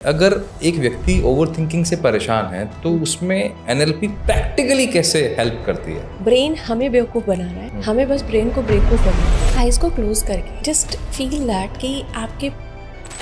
अगर एक व्यक्ति ओवर थिंकिंग से परेशान है तो उसमें एनएलपी प्रैक्टिकली कैसे हेल्प करती है? ब्रेन हमें बेवकूफ़ बना रहा है, हमें बस ब्रेन को बेवकूफ़ बनाना है। आइज को क्लोज करके जस्ट फील दैट कि आपके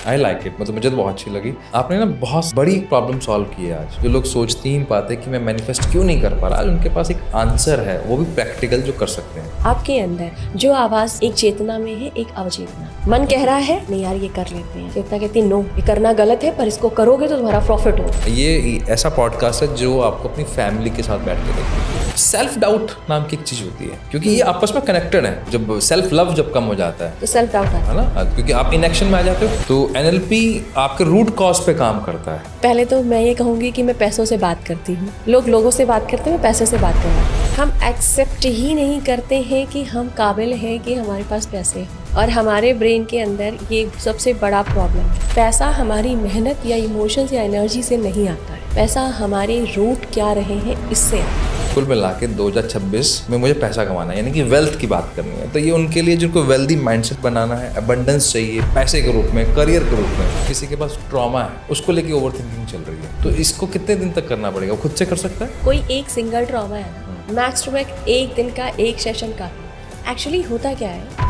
आई लाइक इट, मतलब मुझे तो बहुत अच्छी लगी। आपने ना बहुत बड़ी प्रॉब्लम सॉल्व की है आज। जो लोग सोचते ही नहीं पाते कि मैं मैनिफेस्ट क्यों नहीं कर पा रहा, आज उनके पास एक आंसर है, वो भी प्रैक्टिकल, जो कर सकते हैं। आपके अंदर जो आवाज एक चेतना में है, एक अवचेतना। मन कह रहा है नहीं यार ये कर लेते हैं, चेतना कहती है नो ये करना गलत है, पर इसको करोगे तो तुम्हारा प्रॉफिट होगा। ये ऐसा पॉडकास्ट है जो आपको अपनी फैमिली के साथ बैठ के देखना। सेल्फ डाउट नाम की एक चीज होती है, क्योंकि ये आपस में कनेक्टेड है। जब सेल्फ लव जब कम हो जाता है तो सेल्फ डाउट आता है ना, क्योंकि आप इनएक्शन में आ जाते हो, तो एनएलपी आपके रूट कॉज पे काम करता है। पहले तो मैं ये कहूंगी कि मैं पैसों से बात करती हूँ, लोग लोगों से बात करते हैं, मैं पैसों से बात कर रहा हूँ। हम एक्सेप्ट ही नहीं करते हैं कि हम काबिल हैं, कि हमारे पास पैसे हैं। और हमारे ब्रेन के अंदर ये सबसे बड़ा प्रॉब्लम है। पैसा हमारी मेहनत या इमोशंस या एनर्जी से नहीं आता है, पैसा हमारे रूट क्या रहे हैं इससे आता है। कुल मिला के 2026 में मुझे पैसा कमाना है, यानी कि वेल्थ की बात करनी है। तो ये उनके लिए जिनको वेल्दी माइंडसेट बनाना है, अबंडेंस चाहिए पैसे के रूप में, करियर के रूप में, किसी के पास ट्रॉमा है उसको लेके ओवर थिंकिंग चल रही है, तो इसको कितने दिन तक करना पड़ेगा? वो खुद से कर सकता है? कोई एक सिंगल ट्रॉमा है ना, मैक्स टू मैक्स एक दिन का एक सेशन काफी। एक्चुअली होता क्या है,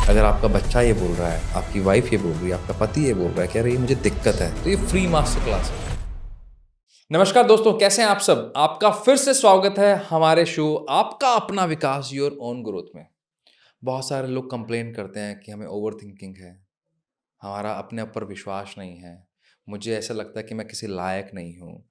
अगर आपका बच्चा ये बोल रहा है, आपकी वाइफ ये बोल रही है, आपका पति ये बोल रहा है कि अरे ये मुझे दिक्कत है, तो ये फ्री मास्टर क्लास है। नमस्कार दोस्तों, कैसे हैं आप सब? आपका फिर से स्वागत है हमारे शो आपका अपना विकास, योर ओन ग्रोथ में। बहुत सारे लोग कंप्लेन करते हैं कि हमें ओवर थिंकिंग है, हमारा अपने ऊपर विश्वास नहीं है, मुझे ऐसा लगता है कि मैं किसी लायक नहीं हूँ,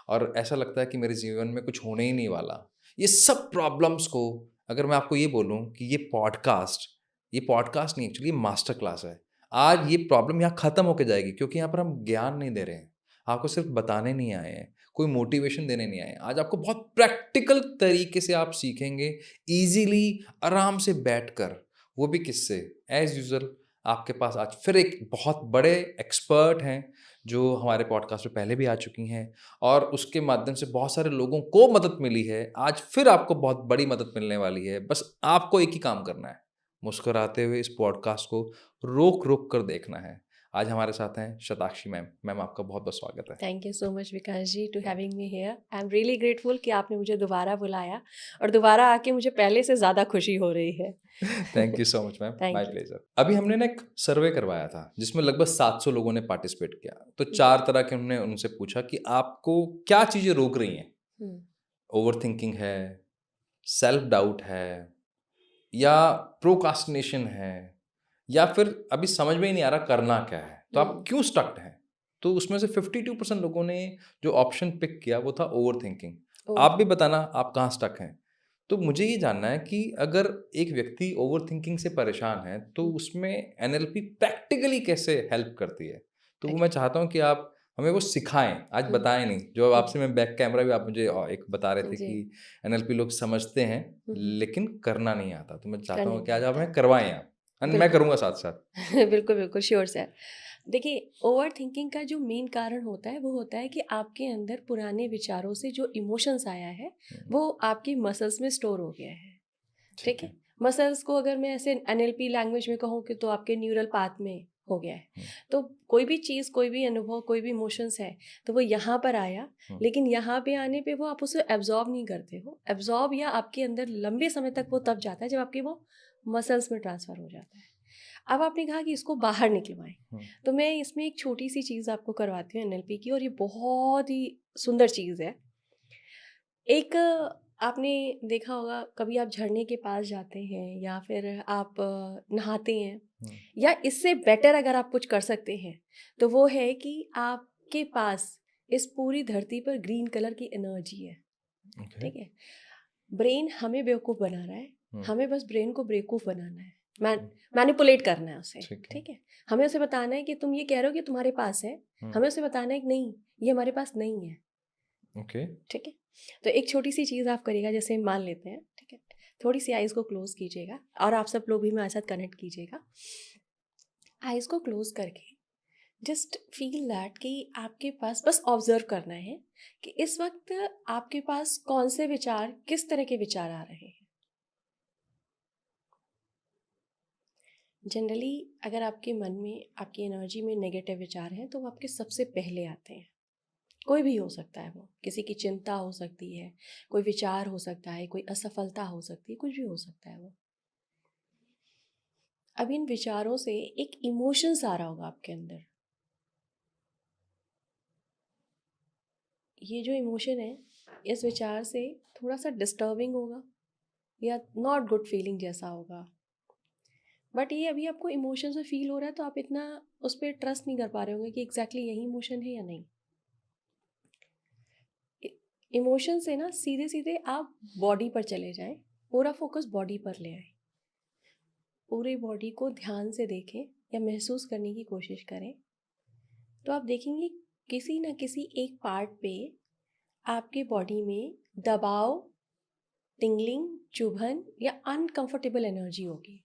और ऐसा लगता है कि मेरे जीवन में कुछ होने ही नहीं वाला। ये सब प्रॉब्लम्स को अगर मैं आपको ये बोलूँ कि ये पॉडकास्ट नहीं, एक्चुअली मास्टर क्लास है। आज ये प्रॉब्लम यहाँ ख़त्म होकर जाएगी, क्योंकि यहाँ पर हम ज्ञान नहीं दे रहे हैं, आपको सिर्फ बताने नहीं आए हैं, कोई मोटिवेशन देने नहीं आए। आज आपको बहुत प्रैक्टिकल तरीके से आप सीखेंगे, ईजीली, आराम से बैठकर, वो भी किससे? एज यूजुअल आपके पास आज फिर एक बहुत बड़े एक्सपर्ट हैं जो हमारे पॉडकास्ट में पहले भी आ चुकी हैं, और उसके माध्यम से बहुत सारे लोगों को मदद मिली है। आज फिर आपको बहुत बड़ी मदद मिलने वाली है। बस आपको एक ही काम करना है, मुस्कुराते हुए इस पॉडकास्ट को रोक रोक कर देखना है। आज हमारे साथ हैं शताक्षी मैम। मैम, आपका बहुत बहुत स्वागत है। Thank you so much Vikas ji to having me here. I am really grateful कि आपने मुझे दोबारा बुलाया, और दोबारा आके मुझे पहले से ज़्यादा खुशी हो रही है। Thank you so much ma'am, Thank my you. Pleasure. अभी हमने ना एक सर्वे करवाया था जिसमें लगभग 700 लोगों ने पार्टिसिपेट किया। तो 4 तरह के हमने उनसे पूछा कि आपको क्या चीज़ें रोक रही हैं? हम्म, ओवर थिंकिंग है, सेल्फ डाउट है, या प्रोकास्टिनेशन है, या फिर अभी समझ में ही नहीं आ रहा करना क्या है, तो आप क्यों स्टक्ड हैं? तो उसमें से 52% लोगों ने जो ऑप्शन पिक किया वो था ओवर थिंकिंग। आप भी बताना आप कहाँ स्टक हैं। तो मुझे ये जानना है कि अगर एक व्यक्ति ओवर थिंकिंग से परेशान है तो उसमें एनएलपी प्रैक्टिकली कैसे हेल्प करती है? तो वो मैं चाहता हूँ कि आप हमें वो सिखाएं, आज बताएं नहीं। जो अब आपसे मैं बैक कैमरा भी आप मुझे एक बता रहे थे जी। कि एनएलपी लोग समझते हैं हम्म, लेकिन करना नहीं आता, तो मैं चाहता करने हूँ कि नहीं आज आप आता हमें करवाएं आप, और मैं बिल्कुल। करूँगा साथ साथ। बिल्कुल बिल्कुल श्योर सर। देखिए, ओवर थिंकिंग का जो मेन कारण होता है वो होता है कि आपके अंदर पुराने विचारों से जो इमोशंस आया है वो आपकी मसल्स में स्टोर हो गया है। ठीक ठीक है, है। मसल्स को अगर मैं ऐसे एनएलपी लैंग्वेज में कहूँ कि तो आपके न्यूरल पाथ में हो गया है। हम्म, तो कोई भी चीज़, कोई भी अनुभव, कोई भी इमोशंस है तो वो यहाँ पर आया, लेकिन यहाँ पे आने पे वो आप उसे एब्जॉर्ब नहीं करते हो। एब्जॉर्ब या आपके अंदर लंबे समय तक वो तब जाता है जब आपके वो मसल्स में ट्रांसफ़र हो जाता है। अब आपने कहा कि इसको बाहर निकलवाएं, हम्म, तो मैं इसमें एक छोटी सी चीज़ आपको करवाती हूँ एनएलपी की, और ये बहुत ही सुंदर चीज़ है। एक आपने देखा होगा, कभी आप झरने के पास जाते हैं या फिर आप नहाते हैं, हम्म, या इससे बेटर अगर आप कुछ कर सकते हैं तो वो है कि आपके पास इस पूरी धरती पर ग्रीन कलर की एनर्जी है। ओके, ठीक है, ब्रेन हमें बेवकूफ़ बना रहा है, हम्म, हमें बस ब्रेन को बेवकूफ़ बनाना है, हम्म, मैनिपुलेट करना है उसे। ठीक है, ठीक है, हमें उसे बताना है कि तुम ये कह रहे हो कि तुम्हारे पास है, हम्म, हमें उसे बताना है कि नहीं, ये हमारे पास नहीं है। ओके, ठीक है, तो एक छोटी सी चीज़ आप करिएगा, जैसे मान लेते हैं, ठीक है, थोड़ी सी आइज़ को क्लोज कीजिएगा, और आप सब लोग भी मेरे साथ कनेक्ट कीजिएगा। आइज़ को क्लोज करके जस्ट फील दैट कि आपके पास बस ऑब्जर्व करना है कि इस वक्त आपके पास कौन से विचार, किस तरह के विचार आ रहे हैं। जनरली अगर आपके मन में, आपकी एनर्जी में नेगेटिव विचार हैं तो वो आपके सबसे पहले आते हैं। कोई भी हो सकता है, वो किसी की चिंता हो सकती है, कोई विचार हो सकता है, कोई असफलता हो सकती है, कुछ भी हो सकता है वो। अब इन विचारों से एक इमोशंस आ रहा होगा आपके अंदर। ये जो इमोशन है, इस विचार से थोड़ा सा डिस्टर्बिंग होगा या नॉट गुड फीलिंग जैसा होगा। बट ये अभी आपको इमोशन से फील हो रहा है तो आप इतना उस पर ट्रस्ट नहीं कर पा रहे होंगे कि एग्जैक्टली यही इमोशन है या नहीं। इमोशन से ना सीधे सीधे आप बॉडी पर चले जाएं, पूरा फोकस बॉडी पर ले आए। पूरी बॉडी को ध्यान से देखें या महसूस करने की कोशिश करें, तो आप देखेंगे किसी न किसी एक पार्ट पे आपके बॉडी में दबाव, टिंगलिंग, चुभन या अनकंफर्टेबल एनर्जी होगी,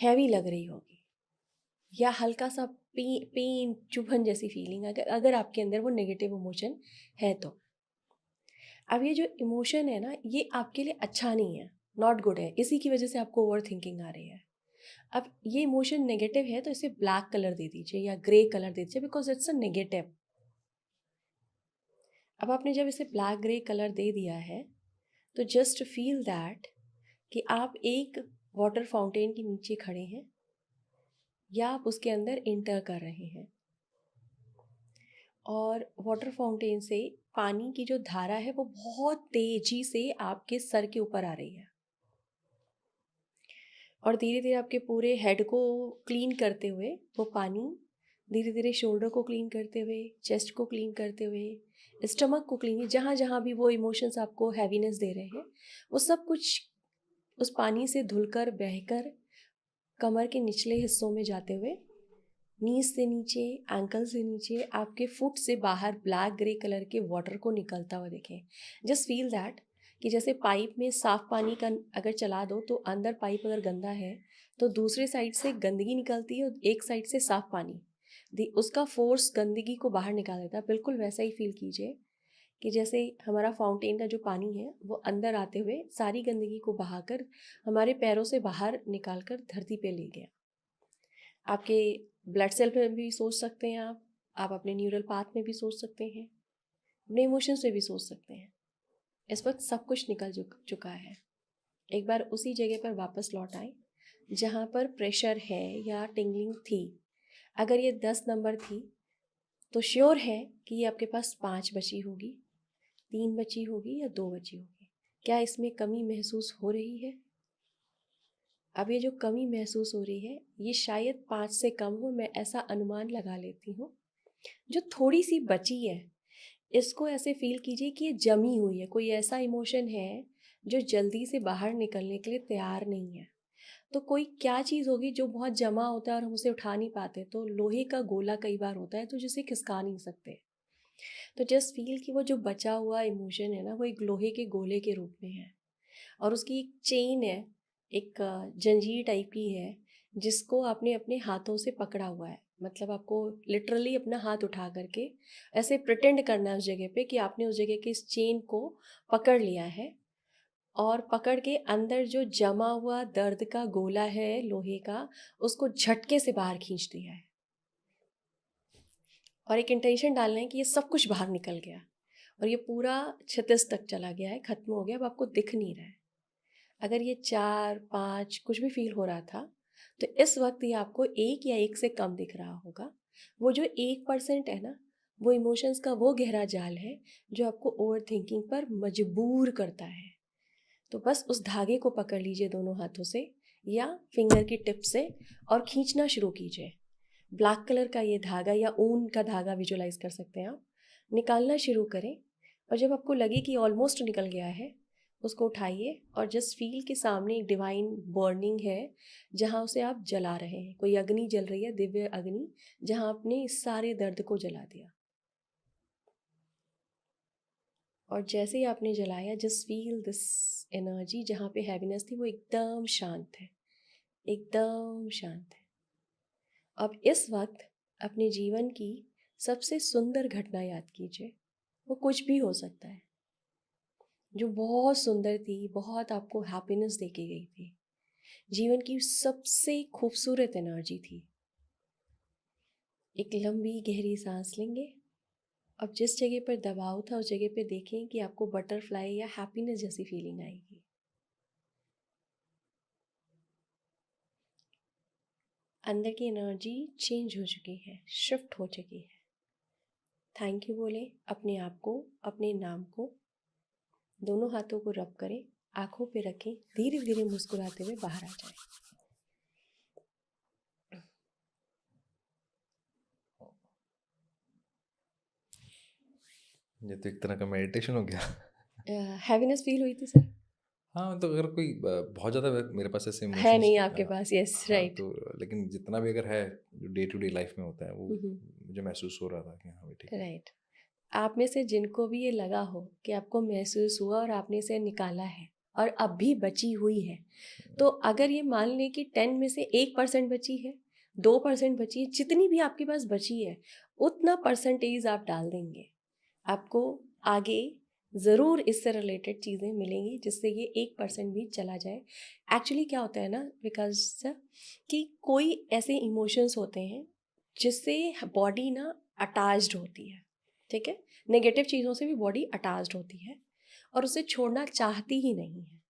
हैवी लग रही होगी, या हल्का सा पेन, चुभन जैसी फीलिंग अगर आपके अंदर वो नेगेटिव इमोशन है तो। अब ये जो इमोशन है ना, ये आपके लिए अच्छा नहीं है, नॉट गुड है। इसी की वजह से आपको ओवर थिंकिंग आ रही है। अब ये इमोशन नेगेटिव है तो इसे ब्लैक कलर दे दीजिए या ग्रे कलर दे दीजिए, बिकॉज इट्स अ नेगेटिव। अब आपने जब इसे ब्लैक ग्रे कलर दे दिया है तो जस्ट फील दैट कि आप एक वाटर फाउंटेन के नीचे खड़े हैं या आप उसके अंदर इंटर कर रहे हैं, और वाटर फाउंटेन से पानी की जो धारा है वो बहुत तेजी से आपके सर के ऊपर आ रही है, और धीरे धीरे आपके पूरे हेड को क्लीन करते हुए वो पानी धीरे धीरे शोल्डर को क्लीन करते हुए, चेस्ट को क्लीन करते हुए, स्टमक को क्लीन, जहाँ जहाँ भी वो इमोशंस आपको हैवीनेस दे रहे हैं वो सब कुछ उस पानी से धुलकर बहकर कमर के निचले हिस्सों में जाते हुए, नीज से नीचे, एंकल से नीचे, आपके फुट से बाहर ब्लैक ग्रे कलर के वाटर को निकलता हुआ देखें। जस्ट फील दैट कि जैसे पाइप में साफ पानी का अगर चला दो तो अंदर पाइप अगर गंदा है तो दूसरे साइड से गंदगी निकलती है और एक साइड से साफ पानी, उसका फोर्स गंदगी को बाहर निकाल देता है। बिल्कुल वैसा ही फील कीजिए कि जैसे हमारा फाउंटेन का जो पानी है वो अंदर आते हुए सारी गंदगी को बहाकर हमारे पैरों से बाहर निकालकर धरती पे ले गया। आपके ब्लड सेल में भी सोच सकते हैं आप अपने न्यूरल पाथ में भी सोच सकते हैं, अपने इमोशंस में भी सोच सकते हैं। इस वक्त सब कुछ निकल चुका है। एक बार उसी जगह पर वापस लौट आए जहाँ पर प्रेशर है या टिंगलिंग थी। अगर ये 10 नंबर थी तो श्योर है कि ये आपके पास 5 बची होगी, 3 बची होगी या 2 बची होगी। क्या इसमें कमी महसूस हो रही है? अब ये जो कमी महसूस हो रही है ये शायद 5 से कम हो, मैं ऐसा अनुमान लगा लेती हूँ। जो थोड़ी सी बची है इसको ऐसे फील कीजिए कि ये जमी हुई है, कोई ऐसा इमोशन है जो जल्दी से बाहर निकलने के लिए तैयार नहीं है। तो कोई क्या चीज़ होगी जो बहुत जमा होता है और हम उसे उठा नहीं पाते, तो लोहे का गोला कई बार होता है तो जिसे खिसका नहीं सकते। तो जस्ट फील कि वो जो बचा हुआ इमोशन है ना, वो एक लोहे के गोले के रूप में है और उसकी एक चेन है, एक जंजीर टाइप की है जिसको आपने अपने हाथों से पकड़ा हुआ है। मतलब आपको लिटरली अपना हाथ उठा करके ऐसे प्रिटेंड करना है उस जगह पे कि आपने उस जगह के इस चेन को पकड़ लिया है, और पकड़ के अंदर जो जमा हुआ दर्द का गोला है लोहे का, उसको झटके से बाहर खींच दिया है। और एक इंटेंशन डालना है कि ये सब कुछ बाहर निकल गया और ये पूरा 36 तक चला गया है, खत्म हो गया, अब आपको दिख नहीं रहा है। अगर ये 4, 5 कुछ भी फील हो रहा था तो इस वक्त ये आपको 1 या 1 से कम दिख रहा होगा। वो जो 1% है ना, वो इमोशंस का वो गहरा जाल है जो आपको ओवर थिंकिंग पर मजबूर करता है। तो बस उस धागे को पकड़ लीजिए दोनों हाथों से या फिंगर की टिप से और खींचना शुरू कीजिए। ब्लैक कलर का ये धागा या ऊन का धागा विजुलाइज कर सकते हैं आप, निकालना शुरू करें। और जब आपको लगे कि ऑलमोस्ट निकल गया है उसको उठाइए और जस्ट फील के सामने एक डिवाइन बर्निंग है जहाँ उसे आप जला रहे हैं। कोई अग्नि जल रही है, दिव्य अग्नि, जहाँ आपने इस सारे दर्द को जला दिया। और जैसे ही आपने जलाया, जस्ट फील दिस एनर्जी, जहाँ पे हैवीनेस थी वो एकदम शांत है, एकदम शांत है। अब इस वक्त अपने जीवन की सबसे सुंदर घटना याद कीजिए। वो कुछ भी हो सकता है जो बहुत सुंदर थी, बहुत आपको हैप्पीनेस दे के गई थी, जीवन की सबसे खूबसूरत एनर्जी थी। एक लंबी गहरी सांस लेंगे। अब जिस जगह पर दबाव था उस जगह पे देखें कि आपको बटरफ्लाई या हैप्पीनेस जैसी फीलिंग आएगी। अंदर की एनर्जी चेंज हो चुकी है, शिफ्ट हो चुकी है। थैंक यू बोले अपने आप को, अपने नाम को। दोनों हाथों को रब करें, आंखों पे रखें, धीरे धीरे मुस्कुराते हुए बाहर आ जाए। ये तो एक तरह का मेडिटेशन हो गया। हैवीनेस फील हुई थी सर? हाँ, तो अगर कोई बहुत ज़्यादा मेरे पास ऐसे है इमोशंस नहीं आपके पास? यस, हाँ, राइट। तो लेकिन जितना भी अगर है जो डे टू डे लाइफ में होता है वो मुझे महसूस हो रहा था कि हाँ भाई ठीक है। राइट। आप में से जिनको भी ये लगा हो कि आपको महसूस हुआ और आपने इसे निकाला है और अब भी बची हुई है, तो अगर ये मान लें कि 10 में से 1% बची है, 2% बची है, जितनी भी आपके पास बची है उतना परसेंटेज आप डाल देंगे, आपको आगे ज़रूर इससे रिलेटेड चीज़ें मिलेंगी जिससे ये 1% भी चला जाए। एक्चुअली क्या होता है ना, बिकॉज कि कोई ऐसे इमोशंस होते हैं जिससे बॉडी ना अटैच्ड होती है, ठीक है। नेगेटिव चीज़ों से भी बॉडी अटैच्ड होती है और उसे छोड़ना चाहती ही नहीं है,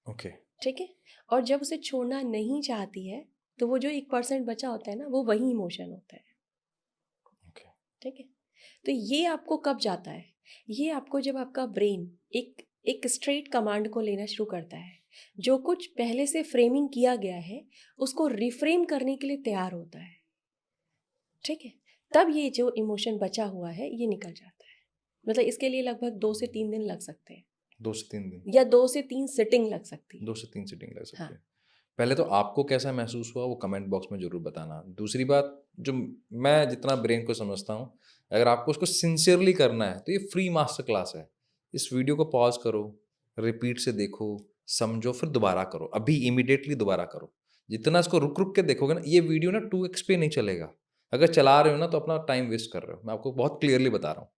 ओके। ठीक है। और जब उसे छोड़ना नहीं चाहती है तो वो जो 1% बचा होता है ना, वो वही इमोशन होता है, ओके। ठीक है। तो ये आपको कब जाता है? ये आपको जब आपका ब्रेन एक स्ट्रेट कमांड को लेना शुरू करता है, जो कुछ पहले से फ्रेमिंग किया गया है उसको रिफ्रेम करने के लिए तैयार होता है, ठीक है। तब ये जो इमोशन बचा हुआ है ये निकल जाता है। मतलब इसके लिए लगभग 2 से 3 दिन लग सकते हैं 2 से 3 दिन, या 2 से 3 सिटिंग लग सकती है। 2 से 3 सीटिंग लग सकती हाँ। है। पहले तो आपको कैसा महसूस हुआ वो कमेंट बॉक्स में ज़रूर बताना। दूसरी बात, जो मैं जितना ब्रेन को समझता हूँ, अगर आपको उसको सिंसियरली करना है तो ये फ्री मास्टर क्लास है। इस वीडियो को पॉज़ करो, रिपीट से देखो, समझो, फिर दोबारा करो। अभी इमीडिएटली दोबारा करो। जितना इसको रुक-रुक के देखोगे ना, ये वीडियो ना 2x पे नहीं चलेगा। अगर चला रहे हो ना तो अपना टाइम वेस्ट कर रहे हो। मैं आपको बहुत क्लियरली बता रहा हूँ।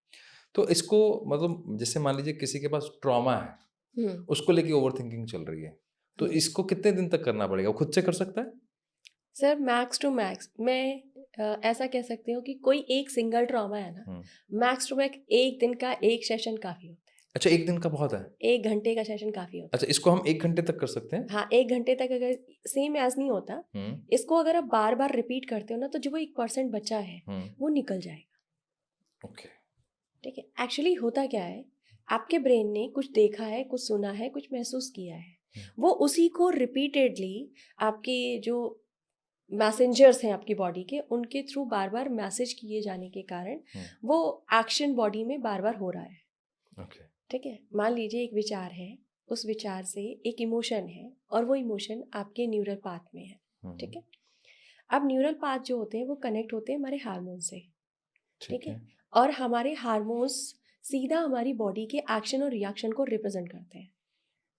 तो इसको मतलब जैसे मान लीजिए किसी के पास ट्रॉमा है, हम्म। उसको लेके ओवरथिंकिंग चल रही है, तो इसको कितने दिन तक करना पड़ेगा? वो खुद से कर सकता है? सर मैक्स टू मैक्स मैं ऐसा कह सकती हूँ कि कोई एक सिंगल ट्रॉमा है ना, मैक्स टू मैक्स 1 दिन का एक सेशन काफ़ी होता है। अच्छा, 1 दिन का बहुत है? 1 घंटे का सेशन काफ़ी होता अच्छा, इसको हम 1 घंटे तक कर सकते हैं? है। हाँ, 1 घंटे तक अगर सेम एज़ नहीं होता, हुँ, इसको अगर आप बार-बार रिपीट करते हो ना तो जो वो 1% बचा है हुँ, वो निकल जाएगा, ओके, ठीक है। एक्चुअली होता क्या है, आपके ब्रेन ने कुछ देखा है, कुछ सुना है, कुछ महसूस किया है, वो उसी को रिपीटेडली आपके जो मैसेंजर्स हैं आपकी बॉडी के, उनके थ्रू बार बार मैसेज किए जाने के कारण वो एक्शन बॉडी में बार बार हो रहा है, ओके, ठीक है। मान लीजिए एक विचार है, उस विचार से एक इमोशन है और वो इमोशन आपके न्यूरल पाथ में है, ठीक है। अब न्यूरल पाथ जो होते हैं वो कनेक्ट होते हैं हमारे हार्मोन से, ठीक है। और हमारे हार्मोन्स सीधा हमारी बॉडी के एक्शन और रिएक्शन को रिप्रेजेंट करते हैं,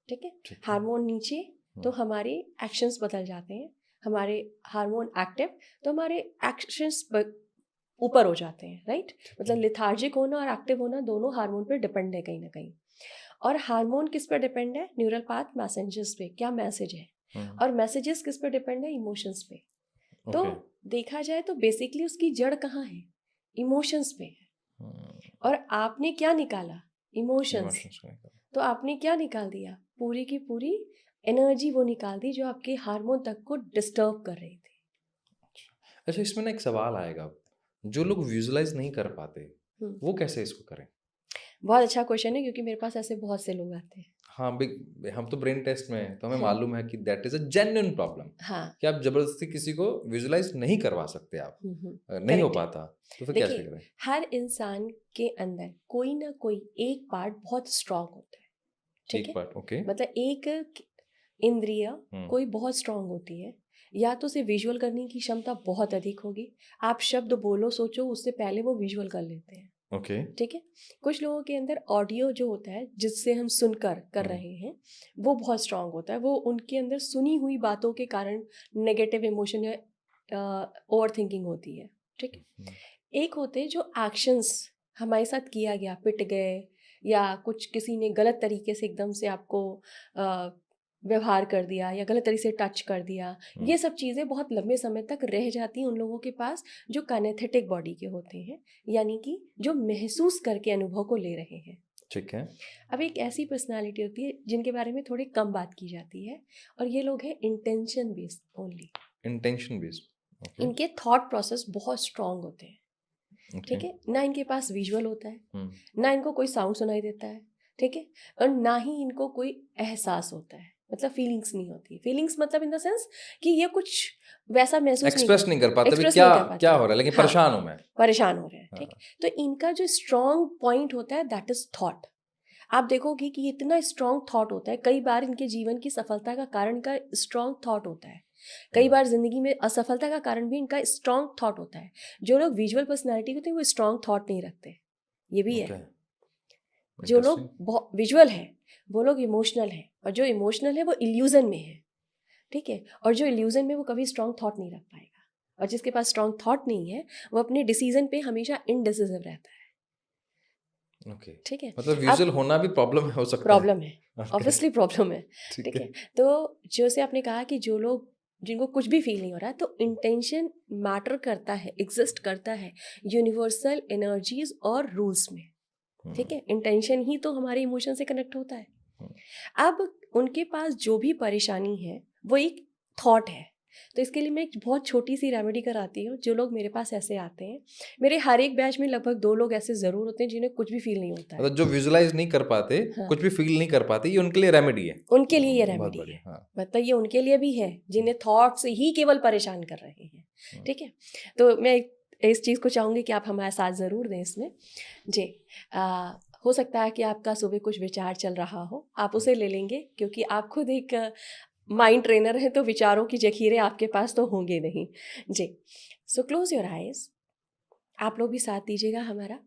ठीक है। हार्मोन नीचे तो हमारे एक्शंस बदल जाते हैं, हमारे हार्मोन एक्टिव तो हमारे एक्शंस ऊपर हो जाते हैं, राइट। मतलब लिथार्जिक होना और एक्टिव होना दोनों हार्मोन पे डिपेंड है कहीं ना कहीं। और हार्मोन किस पे डिपेंड है? न्यूरल पाथ मैसेंजर्स पे, क्या मैसेज है। और मैसेजेस किस पे डिपेंड है? इमोशंस पे। तो देखा जाए तो बेसिकली उसकी जड़ कहाँ है? इमोशंस पे है। और आपने क्या निकाला? इमोशंस। तो आपने क्या निकाल दिया? पूरी की पूरी एनर्जी वो निकाल दी जो आपके हार्मोन तक को डिस्टर्ब कर रही थी। अच्छा, इसमें ना एक सवाल आएगा, जो लोग विजुअलाइज नहीं कर पाते वो कैसे इसको करें? बहुत अच्छा क्वेश्चन है क्योंकि मेरे पास ऐसे बहुत से लोग आते हैं। हाँ, हम तो ब्रेन टेस्ट में हैं, तो हमें मालूम है कि that is a genuine problem. हाँ। कि आप जबरदस्ती किसी को विजुअलाइज नहीं करवा सकते, आप नहीं हो पाता, तो फिर कैसे करें? हर इंसान के अंदर कोई ना कोई एक पार्ट बहुत स्ट्रांग होता है, ठीक है। एक पार्ट, ओके। मतलब एक इंद्रिय कोई बहुत स्ट्रांग होती है, या तो उसे विजुअल करने की क्षमता बहुत अधिक होगी। आप शब्द बोलो सोचो उससे पहले वो विजुअल कर लेते हैं, ओके, ठीक है। कुछ लोगों के अंदर ऑडियो जो होता है जिससे हम सुनकर कर रहे हैं वो बहुत स्ट्रांग होता है। वो उनके अंदर सुनी हुई बातों के कारण नेगेटिव इमोशन या ओवर थिंकिंग होती है, ठीक है। एक होते हैं जो एक्शंस हमारे साथ किया गया, पिट गए या कुछ किसी ने गलत तरीके से एकदम से आपको व्यवहार कर दिया या गलत तरीके से टच कर दिया, ये सब चीज़ें बहुत लंबे समय तक रह जाती हैं उन लोगों के पास जो काइनेस्थेटिक बॉडी के होते हैं, यानी कि जो महसूस करके अनुभव को ले रहे हैं। ठीक है। अब एक ऐसी पर्सनालिटी होती है जिनके बारे में थोड़ी कम बात की जाती है, और ये लोग हैं intention based only. Intention based. Okay. इनके थॉट प्रोसेस बहुत स्ट्रांग होते हैं, ओके। ठीक है। ना इनके पास विजुअल होता है, हम्म। ना इनको कोई साउंड सुनाई देता है, ठीक है, और ना ही इनको कोई एहसास होता है, मतलब फीलिंग्स नहीं होती। फीलिंग्स मतलब इन द सेंस कि ये कुछ वैसा महसूस एक्सप्रेस नहीं कर पाते भी express क्या नहीं कर पाते। क्या हो रहा है, लेकिन हाँ, परेशान हूं मैं। परेशान हो रहे हैं, ठीक हाँ। है। तो इनका जो स्ट्रांग पॉइंट होता है दैट इज थॉट। आप देखोगे कि इतना स्ट्रांग थॉट होता है, कई बार इनके जीवन की सफलता का कारण का स्ट्रांग थॉट होता है, कई बार जिंदगी में असफलता का कारण भी इनका स्ट्रांग थॉट होता है। जो लोग विजुअल पर्सनैलिटी होते हैं वो स्ट्रांग थॉट नहीं रखते, ये भी है। जो लोग बहुत विजुअल है वो लोग इमोशनल है, और जो इमोशनल है वो इल्यूजन में है, ठीक है। और जो इल्यूजन में वो कभी स्ट्रांग थॉट नहीं रख पाएगा, और जिसके पास स्ट्रांग थॉट नहीं है वो अपने डिसीजन पे हमेशा इनडिसिसिव रहता है। ओके। ठीक है, मतलब विजुअल होना भी प्रॉब्लम हो सकता है। प्रॉब्लम है, ऑब्वियसली प्रॉब्लम है, ठीक है। तो जैसे आपने कहा कि जो लोग जिनको कुछ भी फील नहीं हो रहा है, तो इंटेंशन मैटर करता है, एग्जिस्ट करता है यूनिवर्सल एनर्जीज और रूल्स में, ठीक है। इंटेंशन ही तो हमारे इमोशन से कनेक्ट होता है। अब उनके पास जो भी परेशानी है वो एक थॉट है, तो इसके लिए मैं एक बहुत छोटी सी रेमेडी कराती हूँ। जो लोग मेरे पास ऐसे आते हैं, मेरे हर एक बैच में लगभग 2 लोग ऐसे ज़रूर होते हैं जिन्हें कुछ भी फील नहीं होता है, मतलब जो विजुलाइज नहीं कर पाते, हाँ, कुछ भी फील नहीं कर पाते, ये उनके लिए रेमेडी है। उनके लिए ये बहुत रेमेडी बढ़िया। है। हाँ। मतलब ये उनके लिए भी है जिन्हें थॉट से ही केवल परेशान कर रहे हैं, ठीक है। तो मैं इस चीज़ को चाहूँगी कि आप हमारा साथ ज़रूर दें इसमें जी। हो सकता है कि आपका सुबह कुछ विचार चल रहा हो, आप उसे ले लेंगे, क्योंकि आप खुद एक माइंड ट्रेनर हैं, तो विचारों की जखीरे आपके पास तो होंगे नहीं जी। सो क्लोज योर आइज, आप लोग भी साथ दीजिएगा हमारा।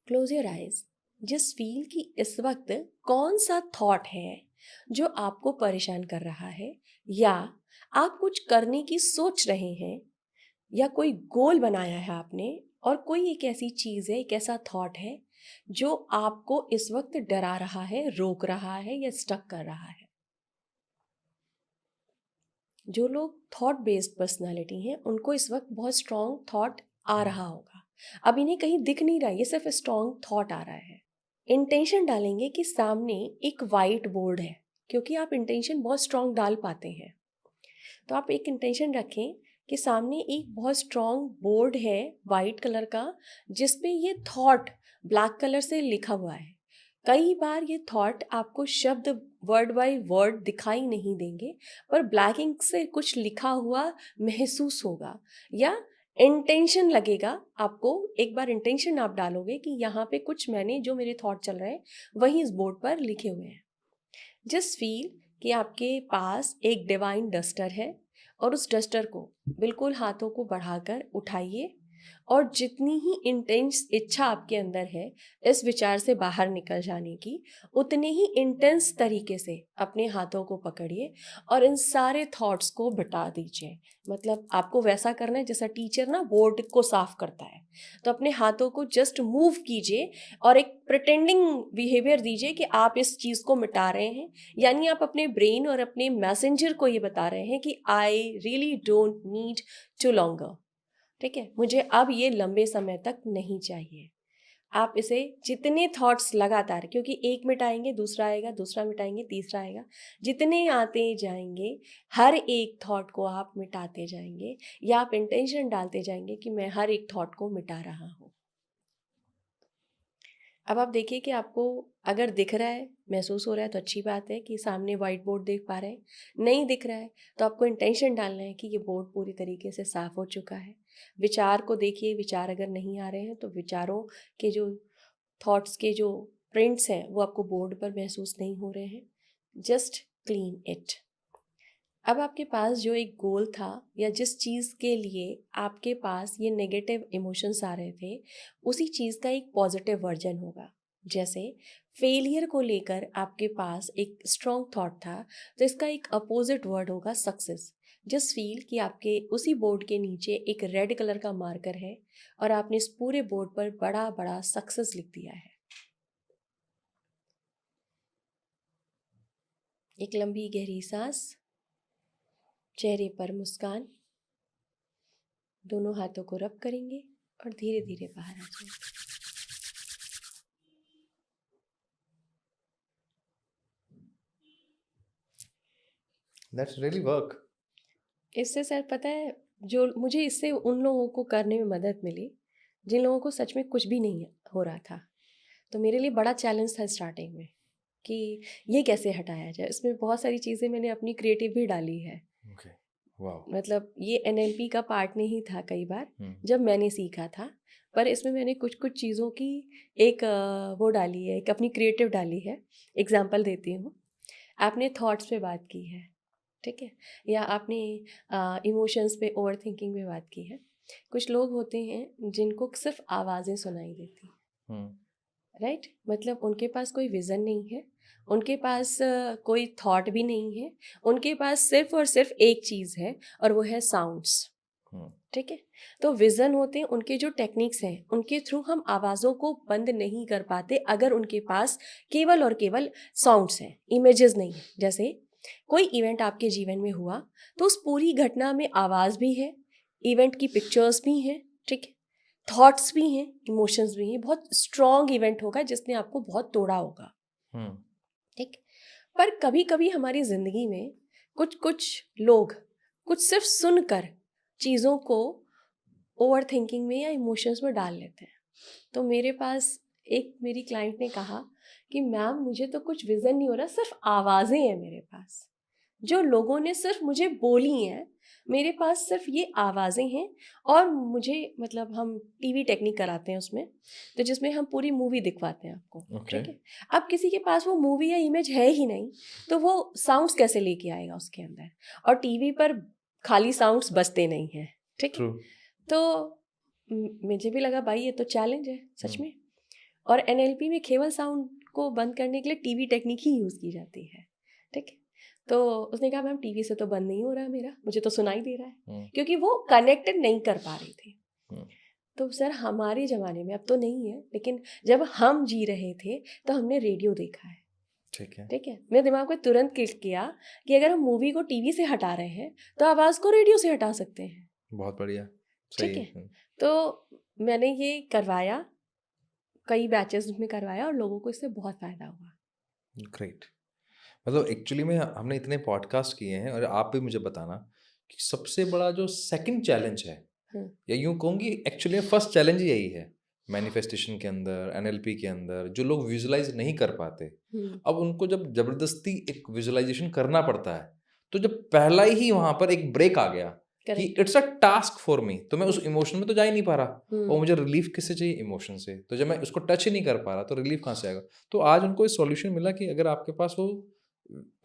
Close your eyes, just feel कि इस वक्त कौन सा थॉट है जो आपको परेशान कर रहा है, या आप कुछ करने की सोच रहे हैं, या कोई गोल बनाया है आपने, और कोई एक ऐसी चीज़ है, एक ऐसा थॉट है जो आपको इस वक्त डरा रहा है, रोक रहा है या स्टक कर रहा है। जो लोग थॉट बेस्ड पर्सनालिटी हैं उनको इस वक्त बहुत स्ट्रॉन्ग थॉट आ रहा होगा। अब इन्हें कहीं दिख नहीं रहा है, ये सिर्फ स्ट्रॉन्ग थॉट आ रहा है। इंटेंशन डालेंगे कि सामने एक वाइट बोर्ड है, क्योंकि आप इंटेंशन बहुत स्ट्रॉन्ग डाल पाते हैं। तो आप एक इंटेंशन रखें कि सामने एक बहुत स्ट्रॉन्ग बोर्ड है वाइट कलर का, जिसपे ये थॉट ब्लैक कलर से लिखा हुआ है। कई बार ये थॉट आपको शब्द वर्ड बाय वर्ड दिखाई नहीं देंगे, पर ब्लैक इंक से कुछ लिखा हुआ महसूस होगा, या इंटेंशन लगेगा आपको। एक बार इंटेंशन आप डालोगे कि यहाँ पे कुछ मैंने जो मेरे थॉट चल रहे हैं वही इस बोर्ड पर लिखे हुए हैं। जस्ट फील कि आपके पास एक डिवाइन डस्टर है, और उस डस्टर को बिल्कुल हाथों को बढ़ाकर उठाइए, और जितनी ही इंटेंस इच्छा आपके अंदर है इस विचार से बाहर निकल जाने की, उतने ही इंटेंस तरीके से अपने हाथों को पकड़िए और इन सारे थॉट्स को बिटा दीजिए। मतलब आपको वैसा करना है जैसा टीचर ना बोर्ड को साफ करता है, तो अपने हाथों को जस्ट मूव कीजिए और एक प्रिटेंडिंग बिहेवियर दीजिए कि आप इस चीज़ को मिटा रहे हैं। यानी आप अपने ब्रेन और अपने मैसेंजर को ये बता रहे हैं कि I really don't need to longer, ठीक है, मुझे अब ये लंबे समय तक नहीं चाहिए। आप इसे जितने थॉट्स लगातार, क्योंकि एक मिटाएंगे दूसरा आएगा, दूसरा मिटाएंगे तीसरा आएगा, जितने आते जाएंगे हर एक थॉट को आप मिटाते जाएंगे, या आप इंटेंशन डालते जाएंगे कि मैं हर एक थॉट को मिटा रहा हूँ। अब आप देखिए कि आपको अगर दिख रहा है, महसूस हो रहा है, तो अच्छी बात है कि सामने वाइट बोर्ड देख पा रहे हैं। नहीं दिख रहा है तो आपको इंटेंशन डालना है कि ये बोर्ड पूरी तरीके से साफ हो चुका है। विचार को देखिए, विचार अगर नहीं आ रहे हैं तो विचारों के जो थॉट्स के जो प्रिंट्स हैं वो आपको बोर्ड पर महसूस नहीं हो रहे हैं। Just clean it. अब आपके पास जो एक गोल था, या जिस चीज़ के लिए आपके पास ये नेगेटिव इमोशंस आ रहे थे, उसी चीज़ का एक पॉजिटिव वर्जन होगा। जैसे फेलियर को लेकर आपके पास एक स्ट्रॉन्ग थॉट था, तो इसका एक अपोजिट वर्ड होगा सक्सेस। जस्ट फील कि आपके उसी बोर्ड के नीचे एक रेड कलर का मार्कर है और आपने इस पूरे बोर्ड पर बड़ा बड़ा सक्सेस लिख दिया है। एक लंबी गहरी सांस, चेहरे पर मुस्कान, दोनों हाथों को रब करेंगे और धीरे धीरे बाहर आ जाएंगे। That's really work. इससे सर पता है, जो मुझे इससे उन लोगों को करने में मदद मिली जिन लोगों को सच में कुछ भी नहीं हो रहा था। तो मेरे लिए बड़ा चैलेंज था स्टार्टिंग में कि ये कैसे हटाया जाए। इसमें बहुत सारी चीज़ें मैंने अपनी क्रिएटिव भी डाली है। Okay, wow. मतलब ये NLP का पार्ट नहीं था कई बार जब मैंने सीखा था, पर इसमें मैंने कुछ कुछ चीज़ों की एक वो डाली है, एक अपनी क्रिएटिव डाली है। एग्जांपल देती हूँ। आपने थॉट्स पे बात की है, ठीक है, या आपने इमोशंस पे, ओवर थिंकिंग पे बात की है। कुछ लोग होते हैं जिनको सिर्फ आवाज़ें सुनाई देती हैं, राइट? मतलब उनके पास कोई विज़न नहीं है, उनके पास कोई थॉट भी नहीं है, उनके पास सिर्फ और सिर्फ एक चीज़ है और वो है साउंड्स, ठीक है। तो विज़न होते हैं उनके जो टेक्निक्स हैं, उनके थ्रू हम आवाज़ों को बंद नहीं कर पाते अगर उनके पास केवल और केवल साउंड्स हैं, इमेजेस नहीं है। जैसे कोई इवेंट आपके जीवन में हुआ तो उस पूरी घटना में आवाज़ भी है, इवेंट की पिक्चर्स भी हैं, ठीक है, थॉट्स भी हैं, इमोशंस भी हैं। बहुत स्ट्रॉन्ग इवेंट होगा जिसने आपको बहुत तोड़ा होगा, ठीक। पर कभी कभी हमारी ज़िंदगी में कुछ कुछ लोग कुछ सिर्फ सुनकर चीज़ों को ओवर थिंकिंग में या इमोशंस में डाल लेते हैं। तो मेरे पास एक मेरी क्लाइंट ने कहा कि मैम मुझे तो कुछ विज़न नहीं हो रहा, सिर्फ आवाज़ें हैं मेरे पास, जो लोगों ने सिर्फ मुझे बोली हैं, मेरे पास सिर्फ ये आवाज़ें हैं। और मुझे मतलब हम टीवी टेक्निक कराते हैं उसमें, तो जिसमें हम पूरी मूवी दिखवाते हैं आपको, ठीक है। अब किसी के पास वो मूवी या इमेज है ही नहीं तो वो साउंड्स कैसे लेके आएगा उसके अंदर, और टीवी पर खाली साउंड्स बजते नहीं हैं, ठीक है। तो मुझे भी लगा भाई ये तो चैलेंज है सच में। और NLP में केवल साउंड को बंद करने के लिए टीवी टेक्निक ही यूज़ की जाती है, ठीक है। तो उसने कहा मैम टीवी से तो बंद नहीं हो रहा मेरा, मुझे तो सुनाई दे रहा है, क्योंकि वो कनेक्टेड नहीं कर पा रही थी। तो सर हमारे ज़माने में, अब तो नहीं है, लेकिन जब हम जी रहे थे तो हमने रेडियो देखा है, ठीक है। मेरे दिमाग में तुरंत क्लिक किया कि अगर हम मूवी को टीवी से हटा रहे हैं तो आवाज़ को रेडियो से हटा सकते हैं। बहुत बढ़िया, ठीक है। तो मैंने ये करवाया, कई बैचेस में करवाया और लोगों को इससे बहुत फ़ायदा हुआ। ग्रेट। मतलब एक्चुअली में हमने इतने पॉडकास्ट किए हैं और आप भी मुझे बताना कि सबसे बड़ा जो सेकंड चैलेंज है, या यूं कहूँगी एक्चुअली फर्स्ट चैलेंज यही है मैनिफेस्टेशन के अंदर, NLP के अंदर, जो लोग विजुलाइज नहीं कर पाते। अब उनको जब जबरदस्ती एक विजुलाइजेशन करना पड़ता है, तो जब पहला ही वहां पर एक ब्रेक आ गया कि it's a task for me, तो मैं उस इमोशन में तो जा ही नहीं पा रहा, और मुझे रिलीफ किससे चाहिए? इमोशन से। तो जब मैं उसको टच ही नहीं कर पा रहा तो रिलीफ कहाँ से आएगा? तो आज उनको एक सॉल्यूशन मिला कि अगर आपके पास वो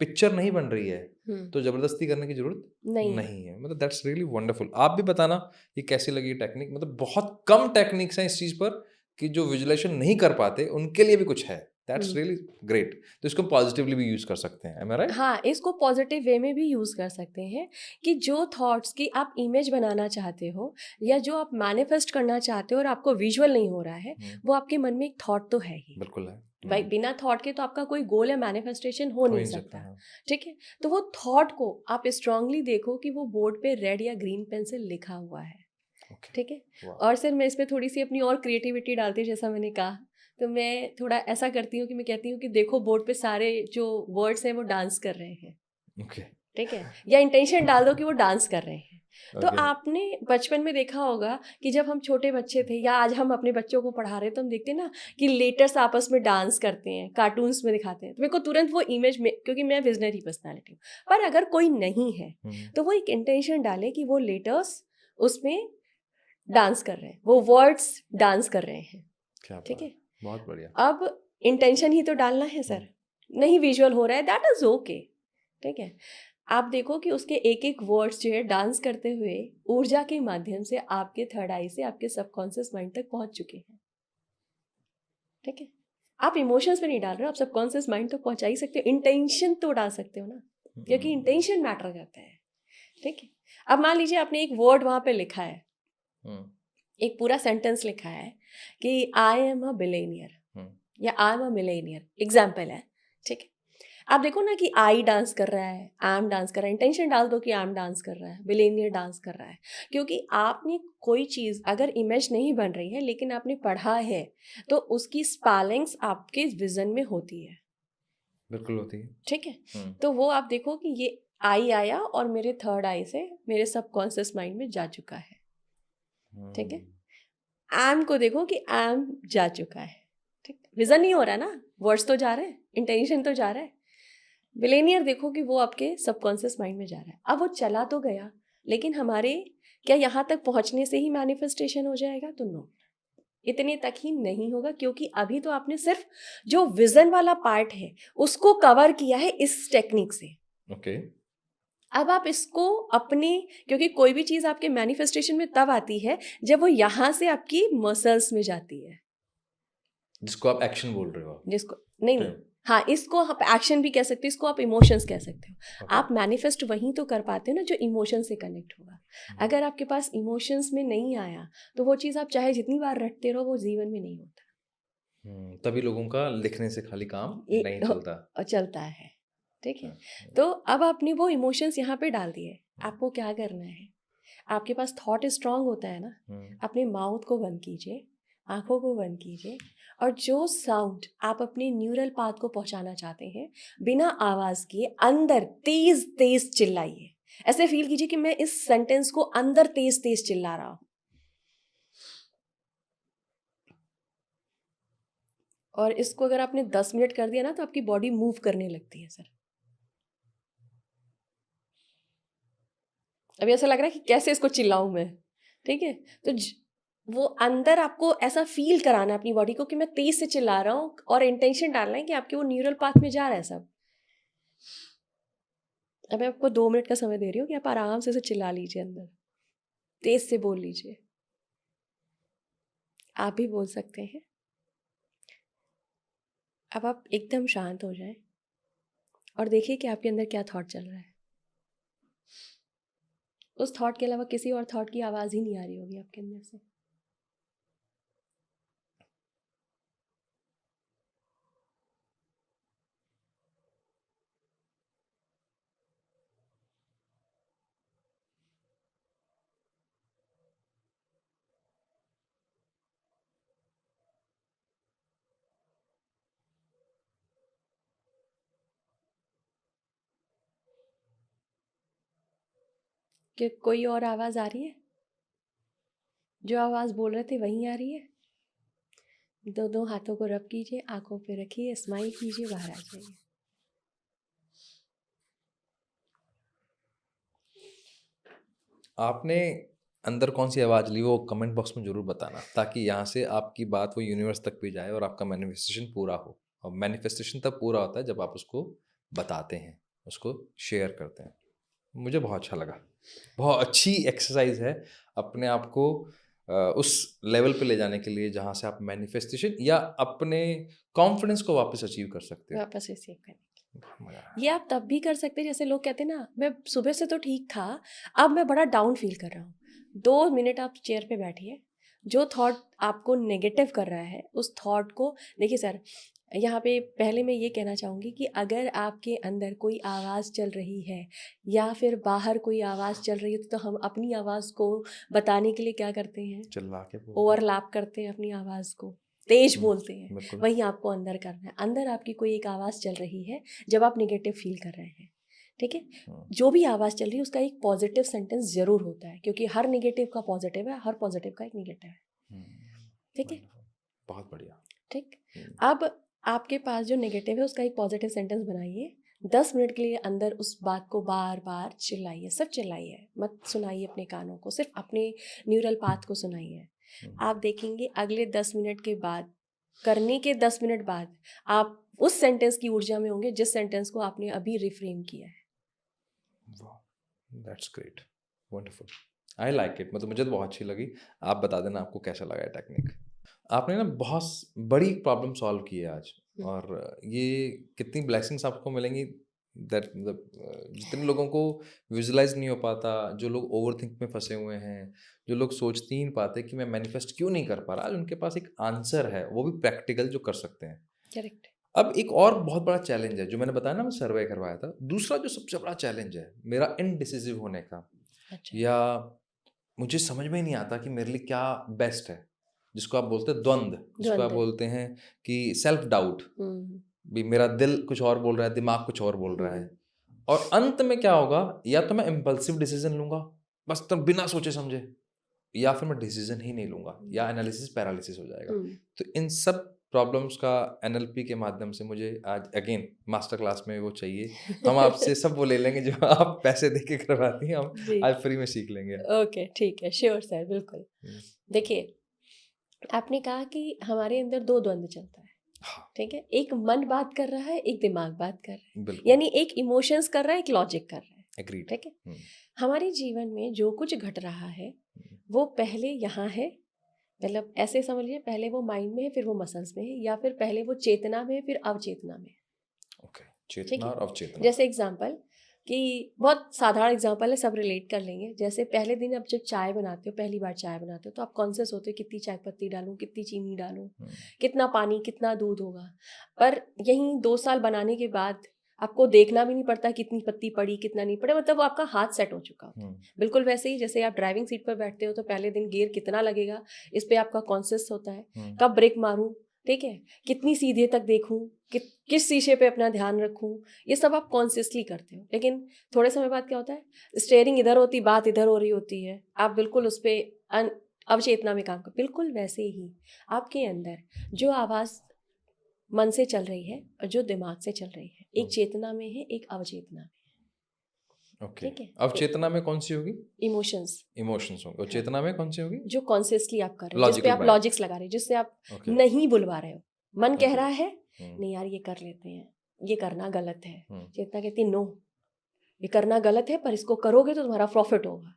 पिक्चर नहीं बन रही है तो जबरदस्ती करने की जरूरत नहीं है। मतलब दैट्स रियली वंडरफुल। आप भी बताना ये कैसी लगी टेक्निक। मतलब बहुत कम टेक्निक्स हैं इस चीज पर कि जो विजुलाइजेशन नहीं कर पाते उनके लिए भी कुछ है। That's really great. तो इसको पॉजिटिवली भी यूज कर सकते हैं, am I right? हाँ, इसको पॉजिटिव वे में भी यूज़ कर सकते हैं कि जो थॉट्स की आप इमेज बनाना चाहते हो या जो आप मैनिफेस्ट करना चाहते हो और आपको विजुअल नहीं हो रहा है, वो आपके मन में एक थॉट तो है ही। बिल्कुल है भाई, बिना थॉट के तो आपका कोई गोल या मैनिफेस्टेशन हो नहीं सकता, ठीक है। तो वो थॉट को आप स्ट्रांगली देखो कि वो बोर्ड पे रेड या ग्रीन पेन से लिखा हुआ है, ठीक है। और सर मैं इसमें थोड़ी सी अपनी और क्रिएटिविटी डालती हूँ, जैसा मैंने कहा। तो मैं थोड़ा ऐसा करती हूँ कि मैं कहती हूँ कि देखो बोर्ड पे सारे जो वर्ड्स हैं वो डांस कर रहे हैं, ठीक है, या इंटेंशन डाल दो कि वो डांस कर रहे हैं। तो आपने बचपन में देखा होगा कि जब हम छोटे बच्चे थे या आज हम अपने बच्चों को पढ़ा रहे हैं तो हम देखते हैं ना कि लेटर्स आपस में डांस करते हैं, कार्टून्स में दिखाते हैं। तो मेरे को तुरंत वो इमेज में, क्योंकि मैं विजनरी पर्सनालिटी हूँ, पर अगर कोई नहीं है तो वो एक इंटेंशन डाले कि वो लेटर्स उसमें डांस कर रहे हैं, वो वर्ड्स डांस कर रहे हैं, ठीक है। बहुत बढ़िया। अब इंटेंशन ही तो डालना है सर, नहीं विजुअल हो रहा है, दैट इज ओके, ठीक है। आप देखो कि उसके एक एक वर्ड्स जो है डांस करते हुए ऊर्जा के माध्यम से आपके थर्ड आई से आपके सबकॉन्शियस माइंड तक पहुंच चुके हैं, ठीक है। आप इमोशंस पे नहीं डाल रहे हो, आप सबकॉन्शियस माइंड तक पहुंचा ही सकते हो। इंटेंशन तो डाल सकते हो ना, क्योंकि इंटेंशन मैटर करता है, ठीक है। अब मान लीजिए आपने एक वर्ड वहां पे लिखा है, एक पूरा सेंटेंस लिखा है कि आई एम अ बिलियनियर या I am a millionaire, example है, ठीक है। आप देखो ना कि आई डांस कर रहा है, एम डांस कर रहा है, इंटेंशन डाल दो कि एम डांस कर रहा है, बिलेनियर डांस कर रहा है, क्योंकि आपने कोई चीज़ अगर इमेज नहीं बन रही है लेकिन आपने पढ़ा है तो उसकी स्पेलिंग्स आपके विजन में होती है। बिल्कुल होती है। ठीक है, तो वो आप देखो कि ये आई आया और मेरे थर्ड आई से मेरे सबकॉन्शियस माइंड में जा चुका है। ठीक है, एम को देखो कि एम जा चुका है। ठीक, विजन नहीं हो रहा ना, वर्ड्स तो जा रहे हैं, इंटेंशन तो जा रहा है। बिलेनियर देखो कि वो आपके सबकॉन्शियस माइंड में जा रहा है। अब वो चला तो गया, लेकिन हमारे क्या यहाँ तक पहुंचने से ही मैनिफेस्टेशन हो जाएगा? तो नो, इतने तक ही नहीं होगा, क्योंकि अभी तो आपने सिर्फ जो विजन वाला पार्ट है उसको कवर किया है इस टेक्निक से। ओके। अब आप इसको अपने, क्योंकि कोई भी चीज आपके मैनिफेस्टेशन में तब आती है जब वो यहां से आपकी मसल्स में जाती है, जिसको आप एक्शन बोल रहे हो। जिसको नहीं Okay. नहीं, हाँ, इसको आप एक्शन भी कह सकते हो, इसको आप इमोशंस कह सकते हो। Okay. आप मैनिफेस्ट वहीं तो कर पाते हो ना जो इमोशन से कनेक्ट होगा। अगर आपके पास इमोशंस में नहीं आया तो वो चीज़ आप चाहे जितनी बार रटते रहो वो जीवन में नहीं होता। तभी लोगों का लिखने से खाली काम ये नहीं चलता। और चलता है। ठीक है, हाँ। तो अब आपने वो इमोशंस यहाँ पे डाल दिए। आपको क्या करना है, आपके पास थॉट स्ट्रांग होता है ना, अपने माउथ को बंद कीजिए, आंखों को बंद कीजिए, और जो साउंड आप अपने न्यूरल पाथ को पहुंचाना चाहते हैं बिना आवाज किए अंदर तेज तेज चिल्लाइए। ऐसे फील कीजिए कि मैं इस सेंटेंस को अंदर तेज तेज चिल्ला रहा हूं। और इसको अगर आपने 10 मिनट कर दिया ना तो आपकी बॉडी मूव करने लगती है। सर अभी ऐसा लग रहा है कि कैसे इसको चिल्लाऊं मैं। ठीक है, तो वो अंदर आपको ऐसा फील कराना है अपनी बॉडी को कि मैं तेज से चिल्ला रहा हूँ, और इंटेंशन डालना है कि आपके वो न्यूरल पाथ में जा रहा है सब। अब मैं आपको 2 मिनट का समय दे रही हूँ कि आप आराम से इसे चिल्ला लीजिए, अंदर तेज से बोल लीजिए। आप भी बोल सकते हैं। अब आप एकदम शांत हो जाएं और देखिए कि आपके अंदर क्या थॉट चल रहा है। उस थॉट के अलावा किसी और थॉट की आवाज ही नहीं आ रही होगी आपके अंदर से। कि कोई और आवाज आ रही है? जो आवाज बोल रहे थे वही आ रही है? दोनों हाथों को रब कीजिए, आंखों पे रखिए, स्माइल कीजिए, बाहर आ जाइए। आपने अंदर कौन सी आवाज़ ली वो कमेंट बॉक्स में ज़रूर बताना, ताकि यहाँ से आपकी बात वो यूनिवर्स तक भी जाए और आपका मैनिफेस्टेशन पूरा हो। और मैनिफेस्टेशन तब पूरा होता है जब आप उसको बताते हैं, उसको शेयर करते हैं। मुझे बहुत अच्छा लगा। बहुत अच्छी एक्सरसाइज है अपने आप को उस लेवल पे ले जाने के लिए जहाँ से आप मैनिफेस्टेशन या अपने कॉन्फिडेंस को वापस अचीव कर सकते हो। वापस रिसीव करने। मजा आया। ये आप तब भी कर सकते हैं, जैसे लोग कहते हैं ना, मैं सुबह से तो ठीक था, अब मैं बड़ा डाउन फील कर रहा हूँ। 2 मिनट आप चेयर पे बैठिए, जो थॉट आपको नेगेटिव कर रहा है उस थॉट को देखिए। सर यहाँ पे पहले मैं ये कहना चाहूँगी कि अगर आपके अंदर कोई आवाज़ चल रही है या फिर बाहर कोई आवाज़ चल रही है तो हम अपनी आवाज़ को बताने के लिए क्या करते हैं? चिल्ला के बोल। ओवरलैप करते हैं अपनी आवाज़ को, तेज बोलते हैं। बिल्कुल। वही आपको अंदर करना है। अंदर आपकी कोई एक आवाज़ चल रही है जब आप नेगेटिव फील कर रहे हैं। ठीक है, जो भी आवाज़ चल रही है उसका एक पॉजिटिव सेंटेंस जरूर होता है, क्योंकि हर नेगेटिव का पॉजिटिव है, हर पॉजिटिव का एक नेगेटिव है। ठीक है, बहुत बढ़िया। ठीक। अब आपके पास जो नेगेटिव है उसका एक पॉजिटिव सेंटेंस बनाइए। 10 मिनट के लिए अंदर उस बात को बार बार चिल्लाइए, सब चिल्लाइए, मत सुनाइए अपने कानों को, सिर्फ अपने न्यूरल पाथ को सुनाइए। आप देखेंगे अगले 10 मिनट के बाद, करने के 10 मिनट बाद, आप उस सेंटेंस की ऊर्जा में होंगे जिस सेंटेंस को आपने अभी रिफ्रेम किया है। That's great, wonderful, I like it. मतलब मुझे तो बहुत अच्छी लगी। आप बता देना आपको कैसा लगा है टेक्निक। आपने ना बहुत बड़ी प्रॉब्लम सॉल्व की है आज, और ये कितनी ब्लेसिंग्स आपको मिलेंगी। दैट मतलब जितने लोगों को विजुलाइज नहीं हो पाता, जो लोग ओवरथिंक में फंसे हुए हैं, जो लोग सोचते ही नहीं पाते कि मैं मैनिफेस्ट क्यों नहीं कर पा रहा, आज उनके पास एक आंसर है, वो भी प्रैक्टिकल, जो कर सकते हैं। करेक्ट। अब एक और बहुत बड़ा चैलेंज है जो मैंने बताया ना, मैं सर्वे करवाया था। दूसरा जो सबसे बड़ा चैलेंज है मेरा इनडिसिसिव होने का, अच्छा। या मुझे समझ में ही नहीं आता कि मेरे लिए क्या बेस्ट है, जिसको आप बोलते हैं द्वंद, जिसको आप द्वंद्व। बोलते हैं कि सेल्फ डाउट। हम्म। भी मेरा दिल कुछ और बोल रहा है, दिमाग कुछ और बोल रहा है, हम्म। और अंत में क्या होगा, या तो मैं इम्पल्सिव डिसीजन लूंगा बस, तब बिना सोचे समझे, या फिर मैं डिसीजन ही नहीं लूंगा, या एनालिसिस पैरालिसिस हो जाएगा। हम्म। तो इन सब प्रॉब्लम्स का एनएलपी के माध्यम से मुझे आज अगेन मास्टर क्लास में वो चाहिए। हम आपसे सब वो ले लेंगे जो आप पैसे दे के करवाती हैं, हम जी। आज फ्री में सीख लेंगे। ओके, ठीक है, श्योर सर, बिल्कुल। हम्म, देखिए, आपने कहा कि हमारे अंदर दो द्वंद्व चलता है, हाँ, ठीक है। एक मन बात कर रहा है, एक दिमाग बात कर रहा है, बिल्कुल यानी एक इमोशंस कर रहा है, एक लॉजिक कर रहा है, एग्रीड। ठीक है। हमारे जीवन में जो कुछ घट रहा है वो पहले यहाँ है, मतलब ऐसे समझिए, पहले वो माइंड में है, फिर वो मसल्स में है, या फिर पहले वो चेतना में है, फिर अवचेतना में है, ओके, ठीक चेतना है। और अवचेतना। जैसे एग्जाम्पल, कि बहुत साधारण एग्जांपल है, सब रिलेट कर लेंगे। जैसे पहले दिन आप जब चाय बनाते हो, पहली बार चाय बनाते हो, तो आप कॉन्शियस होते हो कितनी चाय पत्ती डालूं, कितनी चीनी डालूं, कितना पानी, कितना दूध होगा। पर यहीं 2 साल बनाने के बाद आपको देखना भी नहीं पड़ता कितनी पत्ती पड़ी, कितना नहीं पड़ा, मतलब वो आपका हाथ सेट हो चुका होता है। बिल्कुल वैसे ही जैसे आप ड्राइविंग सीट पर बैठते हो तो पहले दिन गियर कितना लगेगा इस पे आपका कॉन्शियस होता है, कब ब्रेक मारूं, ठीक है, कितनी सीधे तक देखूं, किस शीशे पे अपना ध्यान रखूं, ये सब आप कॉन्शियसली करते हो। लेकिन थोड़े समय बाद क्या होता है, स्टेयरिंग इधर होती, बात इधर हो रही होती है, आप बिल्कुल उस पर अवचेतना में काम कर। बिल्कुल वैसे ही आपके अंदर जो आवाज़ मन से चल रही है और जो दिमाग से चल रही है, एक चेतना में है, एक अवचेतना में है, ओके। ठीक है। अवचेतना में कौन सी होगी? इमोशंस। इमोशंस होंगे, और हाँ। चेतना में कौन सी होगी? जो कॉन्शियसली आप कर रहे हो, जिस पे लॉजिकल आप माइंड। लॉजिक्स लगा रहे हो, जिससे आप ओके, नहीं बुलवा रहे हो। मन कह ओके। रहा है नहीं यार ये कर लेते हैं, ये करना गलत है, चेतना कहती है नो, ये करना गलत है, पर इसको करोगे तो तुम्हारा प्रॉफिट होगा,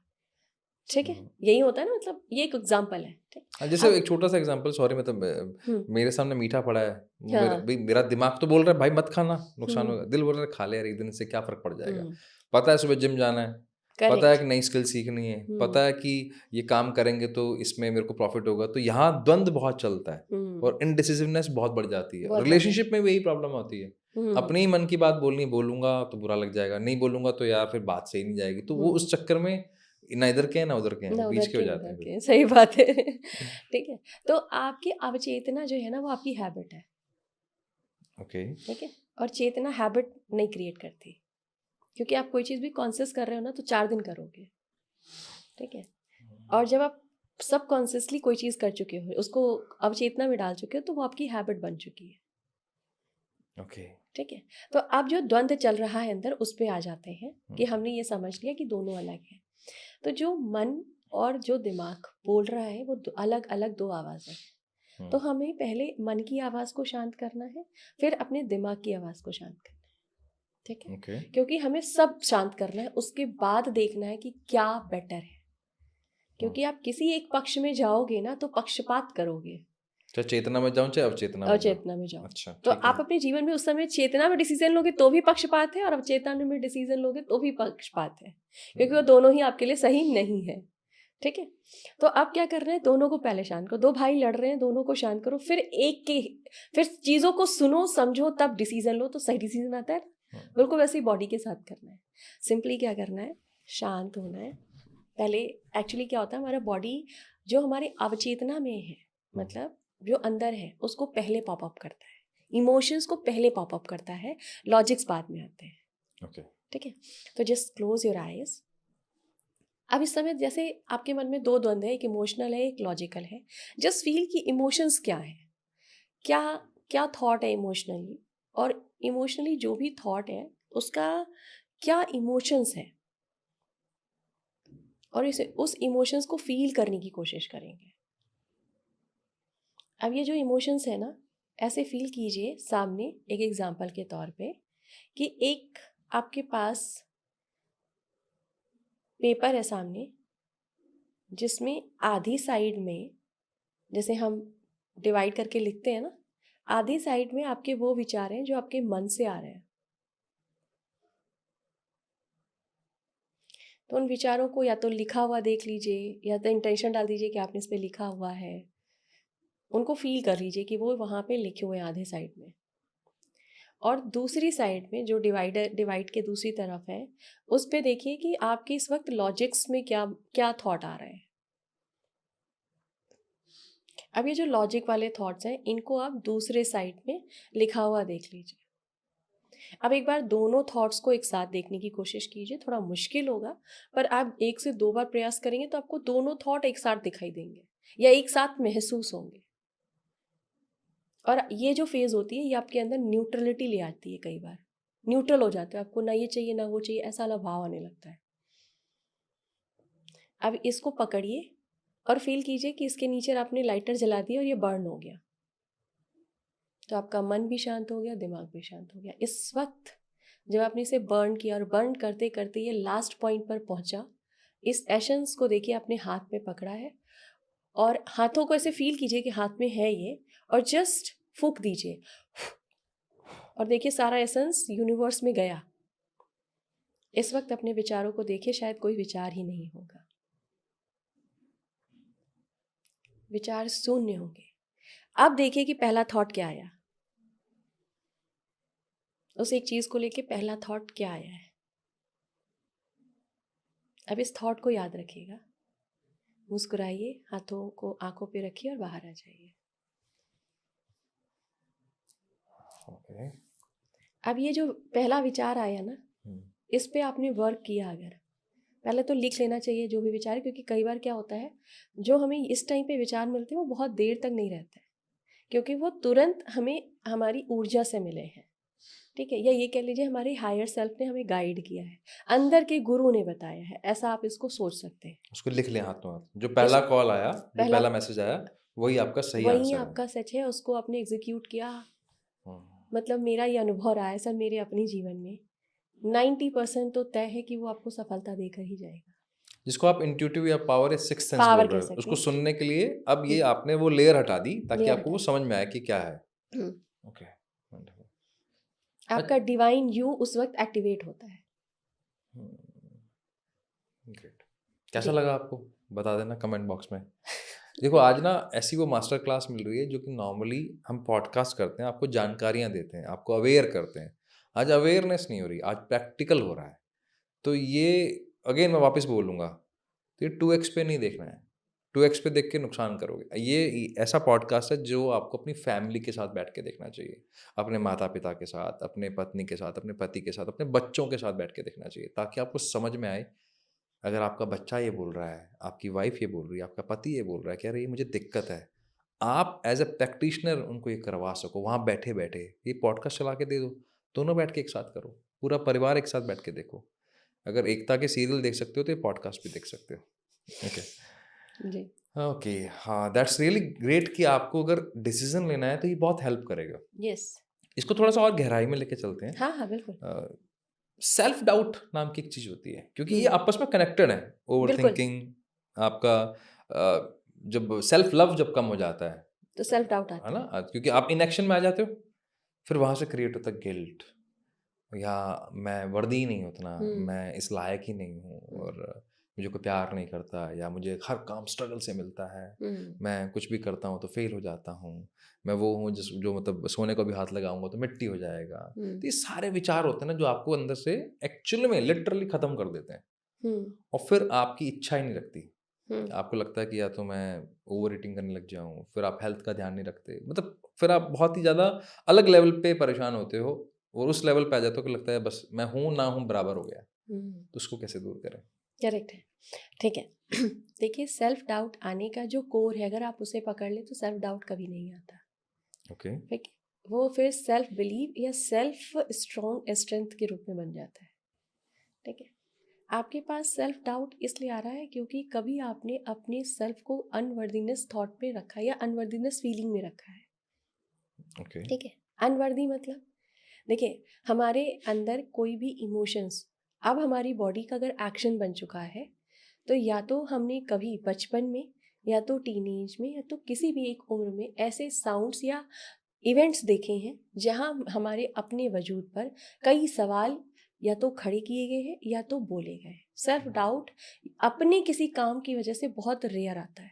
ठीक है। यही होता है ना, मतलब ये एक एग्जांपल है, ठीक। जैसे अब एक छोटा सा एग्जांपल, सॉरी, मतलब मेरे सामने मीठा पड़ा है, हाँ। मेरा दिमाग तो बोल रहा है भाई मत खाना, नुकसान हम्म। होगा, दिल बोल रहा है खा ले यार, एक दिन से क्या फर्क पड़ जाएगा। हम्म। पता है सुबह जिम जाना है, पता है करेक्ट। कि नई स्किल सीखनी है, हम्म। पता है कि ये काम करेंगे तो इसमें मेरे को प्रॉफिट होगा, तो यहाँ द्वंद्व बहुत चलता है और इनडिसिसिवनेस बहुत बढ़ जाती है। बहुत बढ़ रिलेशनशिप में भी यही प्रॉब्लम होती है, हम्म। अपनी ही मन की बात बोलनी, बोलूंगा तो बुरा लग जाएगा, नहीं बोलूंगा तो यार फिर बात सही नहीं जाएगी, तो वो उस चक्कर में ना इधर के हैं ना उधर के हैं, ना वो उधर बीच के हो के जाते उधर हैं फिर। के, सही बात है। ठीक है। तो आपकी अवचेतना जो है ना, वो आपकी हैबिट है, ओके। ठीक है। और चेतना हैबिट नहीं क्रिएट करती, क्योंकि आप कोई चीज़ भी कॉन्शियस कर रहे हो ना तो 4 दिन करोगे, ठीक है। और जब आप सब कॉन्शियसली कोई चीज़ कर चुके हो, उसको अवचेतना में डाल चुके हो, तो वो आपकी हैबिट बन चुकी है, ओके। ठीक है। तो अब जो द्वंद्व चल रहा है अंदर, उस पे आ जाते हैं कि हमने ये समझ लिया कि दोनों अलग हैं। तो जो मन और जो दिमाग बोल रहा है वो अलग अलग 2 आवाज़ें हैं। तो हमें पहले मन की आवाज़ को शांत करना है, फिर अपने दिमाग की आवाज़ को शांत करना है, ठीक है। ओके। क्योंकि हमें सब शांत करना है, उसके बाद देखना है कि क्या बेटर है। क्योंकि आप किसी एक पक्ष में जाओगे ना तो पक्षपात करोगे, चाहे चेतना में जाऊं चाहे अवचेतना में जाऊं। अवचेतना में जाओ। अच्छा, तो ठीक है। आप अपने जीवन में उस समय चेतना में डिसीजन लोगे तो भी पक्षपात है, और अवचेतना में डिसीजन लोगे तो भी पक्षपात है, क्योंकि वो दोनों ही आपके लिए सही नहीं है, ठीक है। तो अब क्या करना है, दोनों को पहले शांत करो। 2 भाई लड़ रहे हैं, दोनों को शांत करो, फिर चीज़ों को सुनो, समझो, तब डिसीजन लो, तो सही डिसीजन आता है ना। बिल्कुल वैसे ही बॉडी के साथ करना है। सिंपली क्या करना है, शांत होना है। पहले एक्चुअली क्या होता है, हमारा बॉडी जो हमारे अवचेतना में है, मतलब जो अंदर है, उसको पहले पॉपअप करता है, इमोशंस को पहले पॉपअप करता है, लॉजिक्स बाद में आते हैं, ओके। ठीक है। तो जस्ट क्लोज योर आईज। अब इस समय जैसे आपके मन में 2 द्वंद्व है, एक इमोशनल है, एक लॉजिकल है। जस्ट फील कि इमोशंस क्या है, क्या क्या थॉट है इमोशनली, और इमोशनली जो भी थॉट है उसका क्या इमोशंस है, और इसे उस इमोशंस को फील करने की कोशिश करेंगे। अब ये जो इमोशंस है ना, ऐसे फील कीजिए सामने, एक एग्जांपल के तौर पे, कि एक आपके पास पेपर है सामने, जिसमें आधी साइड में, जैसे हम डिवाइड करके लिखते हैं ना, आधी साइड में आपके वो विचार हैं जो आपके मन से आ रहे हैं। तो उन विचारों को या तो लिखा हुआ देख लीजिए, या तो इंटेंशन डाल दीजिए कि आपने इस पे लिखा हुआ है। उनको फील कर लीजिए कि वो वहाँ पे लिखे हुए हैं आधे साइड में। और दूसरी साइड में जो डिवाइड के दूसरी तरफ है, उस पे देखिए कि आपके इस वक्त लॉजिक्स में क्या क्या थॉट आ रहे हैं। अब ये जो लॉजिक वाले थॉट्स हैं, इनको आप दूसरे साइड में लिखा हुआ देख लीजिए। अब एक बार दोनों थॉट्स को एक साथ देखने की कोशिश कीजिए। थोड़ा मुश्किल होगा, पर आप 1 से 2 बार प्रयास करेंगे तो आपको दोनों थॉट एक साथ दिखाई देंगे या एक साथ महसूस होंगे। और ये जो फेज होती है, ये आपके अंदर न्यूट्रलिटी ले आती है। कई बार न्यूट्रल हो जाते हो, आपको ना ये चाहिए ना वो चाहिए, ऐसा वाला भाव आने लगता है। अब इसको पकड़िए और फील कीजिए कि इसके नीचे आपने लाइटर जला दिया और ये बर्न हो गया। तो आपका मन भी शांत हो गया, दिमाग भी शांत हो गया। इस वक्त जब आपने इसे बर्न किया और बर्न करते करते ये लास्ट पॉइंट पर पहुंचा, इस एसेंस को देखिए आपने हाथ में पकड़ा है और हाथों को ऐसे फील कीजिए कि हाथ में है ये, और जस्ट फूंक दीजिए और देखिए सारा एसेंस यूनिवर्स में गया। इस वक्त अपने विचारों को देखिए, शायद कोई विचार ही नहीं होगा, विचार शून्य होंगे। अब देखिए कि पहला थॉट क्या आया, उस एक चीज को लेके पहला थॉट क्या आया है। अब इस थॉट को याद रखिएगा, मुस्कुराइए, हाथों को आंखों पे रखिए और बाहर आ जाइए। ओके। अब ये जो पहला विचार आया ना, इस पे आपने वर्क किया। अगर पहले तो लिख लेना चाहिए जो भी विचार है, क्योंकि कई बार क्या होता है, जो हमें इस टाइम पे विचार मिलते हैं वो बहुत देर तक नहीं रहते हैं, क्योंकि वो तुरंत हमें हमारी ऊर्जा से मिले हैं। ठीक है, या ये कह लीजिए हमारे हायर सेल्फ ने हमें गाइड किया है, अंदर के गुरु ने बताया है, ऐसा आप इसको सोच सकते हैं। उसको लिख लें हाथों हाथ, जो पहला कॉल आया, जो पहला मैसेज आया, वही आपका सही वही आंसर है। आपका सच है, उसको आपने एग्जीक्यूट किया। हम्म। मतलब मेरा ये अनुभव रहा है सर, मेरे अपने जीवन में 90% तो तय है कि वो आपको सफलता देकर ही जाएगा। जिसको आप इंट्यूटिव या पावर या सिक्स सेंस पावर बोल कह रहे हो, सकते उसको हैं। सुनने के लिए अब ये आपने वो लेयर हटा दी ताकि लेयर आपको वो हटा समझ में आए कि क्या है। हम्म। Okay, wonderful. आपका डिवाइन यू उस वक्त एक्टिवेट होता है। ग्रेट। कैसा जी। लगा आपको, बता देना कमेंट बॉक्स में। देखो आज ना ऐसी वो मास्टर क्लास मिल रही है जो कि नॉर्मली हम पॉडकास्ट करते हैं, आपको जानकारियां देते हैं, आपको अवेयर करते हैं। आज अवेयरनेस नहीं हो रही, आज प्रैक्टिकल हो रहा है। तो ये अगेन मैं वापस बोलूँगा, तो ये 2x पे नहीं देखना है। 2x पे देख के नुकसान करोगे। ये ऐसा पॉडकास्ट है जो आपको अपनी फैमिली के साथ बैठ के देखना चाहिए, अपने माता पिता के साथ, अपने पत्नी के साथ, अपने पति के साथ, अपने बच्चों के साथ बैठ के देखना चाहिए, ताकि आपको समझ में आए। अगर आपका बच्चा ये बोल रहा है, आपकी वाइफ ये बोल रही है, आपका पति ये बोल रहा है कि अरे ये मुझे दिक्कत है, आप एज अ प्रैक्टिशनर उनको ये करवा सको वहाँ बैठे बैठे। ये पॉडकास्ट चला के दे दो, दोनों बैठ के एक साथ करो, पूरा परिवार एक साथ बैठ के देखो। अगर एकता के सीरियल देख सकते हो तो ये पॉडकास्ट भी देख सकते हो। ओके जी। ओके, हाँ दैट्स रियली ग्रेट कि आपको अगर डिसीजन लेना है तो ये बहुत हेल्प करेगा। यस। इसको थोड़ा सा और गहराई में लेके चलते हैं। हाँ हाँ बिल्कुल। सेल्फ डाउट नाम की एक चीज होती है, क्योंकि ये हम्म, आपस में कनेक्टेड है। ओवर बिल्कुल। थिंकिंग आपका, जब सेल्फ लव जब कम हो जाता तो सेल्फ डाउट है आता ना, है। क्योंकि आप इनएक्शन में आ जाते हो, फिर वहां से क्रिएट होता है गिल्ट, या मैं वर्दी ही नहीं उतना, हम्म। मैं इस लायक ही नहीं हूँ, और मुझे कोई प्यार नहीं करता, या मुझे हर काम स्ट्रगल से मिलता है, हम्म। मैं कुछ भी करता हूँ तो फेल हो जाता हूँ, मैं वो हूँ जिस जो मतलब सोने को भी हाथ लगाऊंगा तो मिट्टी हो जाएगा। तो ये सारे विचार होते हैं ना जो आपको अंदर से एक्चुअली में लिटरली ख़त्म कर देते हैं, हम्म। और फिर आपकी इच्छा ही नहीं रखती। हम्म। आपको लगता है कि या तो मैं ओवर ईटिंग करने लग जाऊँ, फिर आप हेल्थ का ध्यान नहीं रखते, मतलब फिर आप बहुत ही ज़्यादा अलग लेवल पे परेशान होते हो, और उस लेवल पे आ जाते हो कि लगता है बस मैं हूँ ना हूँ बराबर हो गया। तो उसको कैसे दूर करें? करेक्ट है। ठीक है। देखिए, सेल्फ डाउट आने का जो कोर है, अगर आप उसे पकड़ ले तो सेल्फ डाउट कभी नहीं आता। ओके। ठीक है, वो फिर सेल्फ बिलीव या सेल्फ स्ट्रॉन्ग स्ट्रेंथ के रूप में बन जाता है। ठीक है, आपके पास सेल्फ डाउट इसलिए आ रहा है क्योंकि कभी आपने अपने सेल्फ को अनवर्दीनेस थॉट में रखा है या अनवर्दीनेस फीलिंग में रखा है। ओके। ठीक है, अनवर्दी मतलब देखिए, हमारे अंदर कोई भी इमोशंस, अब हमारी बॉडी का अगर एक्शन बन चुका है, तो या तो हमने कभी बचपन में, या तो टीनेज में, या तो किसी भी एक उम्र में ऐसे साउंड्स या इवेंट्स देखे हैं जहां हमारे अपने वजूद पर कई सवाल या तो खड़े किए गए हैं या तो बोले गए। सेल्फ डाउट अपने किसी काम की वजह से बहुत रेयर आता है।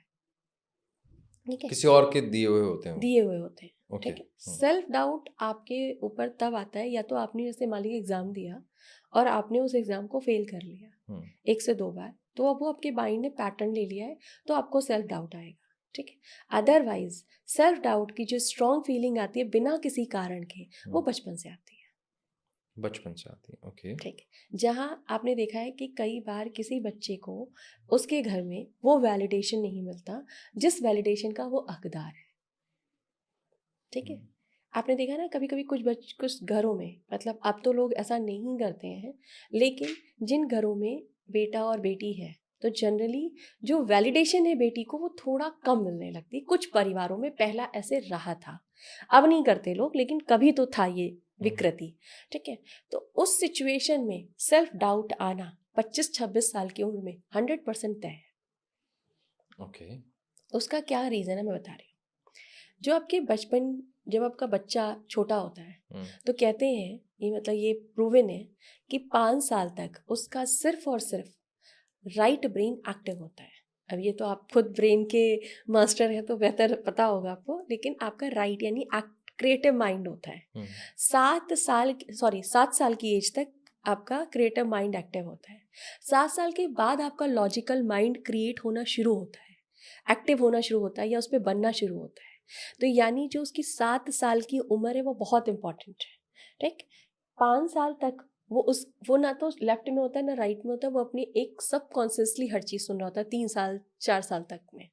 ठीक है, किसी और के दिए हुए होते हैं वो। दिए हुए होते हैं। ओके। ठीक है, सेल्फ डाउट आपके ऊपर तब आता है या तो आपने जैसे मान लीजिए एग्जाम दिया और आपने उस एग्जाम को फेल कर लिया 1 से 2 बार, तो अब वो आपके माइंड ने पैटर्न ले लिया है, तो आपको सेल्फ डाउट आएगा। ठीक है, अदरवाइज सेल्फ डाउट की जो स्ट्रॉन्ग फीलिंग आती है बिना किसी कारण के, वो बचपन से आती है। बचपन से आती है। ओके। ठीक है, जहाँ आपने देखा है कि कई बार किसी बच्चे को उसके घर में वो वैलिडेशन नहीं मिलता जिस वैलिडेशन का वो हकदार है। ठीक है, आपने देखा ना कभी कभी कुछ घरों में, मतलब अब तो लोग ऐसा नहीं करते हैं, लेकिन जिन घरों में बेटा और बेटी है तो जनरली जो वैलिडेशन है बेटी को वो थोड़ा कम मिलने लगती। कुछ परिवारों में पहला ऐसे रहा था, अब नहीं करते लोग, लेकिन कभी तो था ये विकृति। ठीक है, तो उस सिचुएशन में सेल्फ डाउट आना 25-26 साल की उम्र में 100% तय है। ओके। उसका क्या रीज़न है मैं बता रही हूँ। जो आपके बचपन, जब आपका बच्चा छोटा होता है तो कहते हैं, ये मतलब ये प्रूवन है कि 5 साल तक उसका सिर्फ और सिर्फ राइट ब्रेन एक्टिव होता है। अब ये तो आप खुद ब्रेन के मास्टर हैं तो बेहतर पता होगा आपको, लेकिन आपका राइट यानी क्रिएटिव माइंड होता है। 7 साल की एज तक आपका क्रिएटिव माइंड एक्टिव होता है। 7 साल के बाद आपका लॉजिकल माइंड क्रिएट होना शुरू होता है, एक्टिव होना शुरू होता है या उस पर बनना शुरू होता है। तो यानी जो उसकी 7 साल की उम्र है वो बहुत इंपॉर्टेंट है। ठीक, 5 साल तक वो ना तो लेफ्ट में होता है ना राइट में होता है, वो अपनी एक सब कॉन्शियसली हर चीज़ सुन रहा होता है 3 साल 4 साल तक में।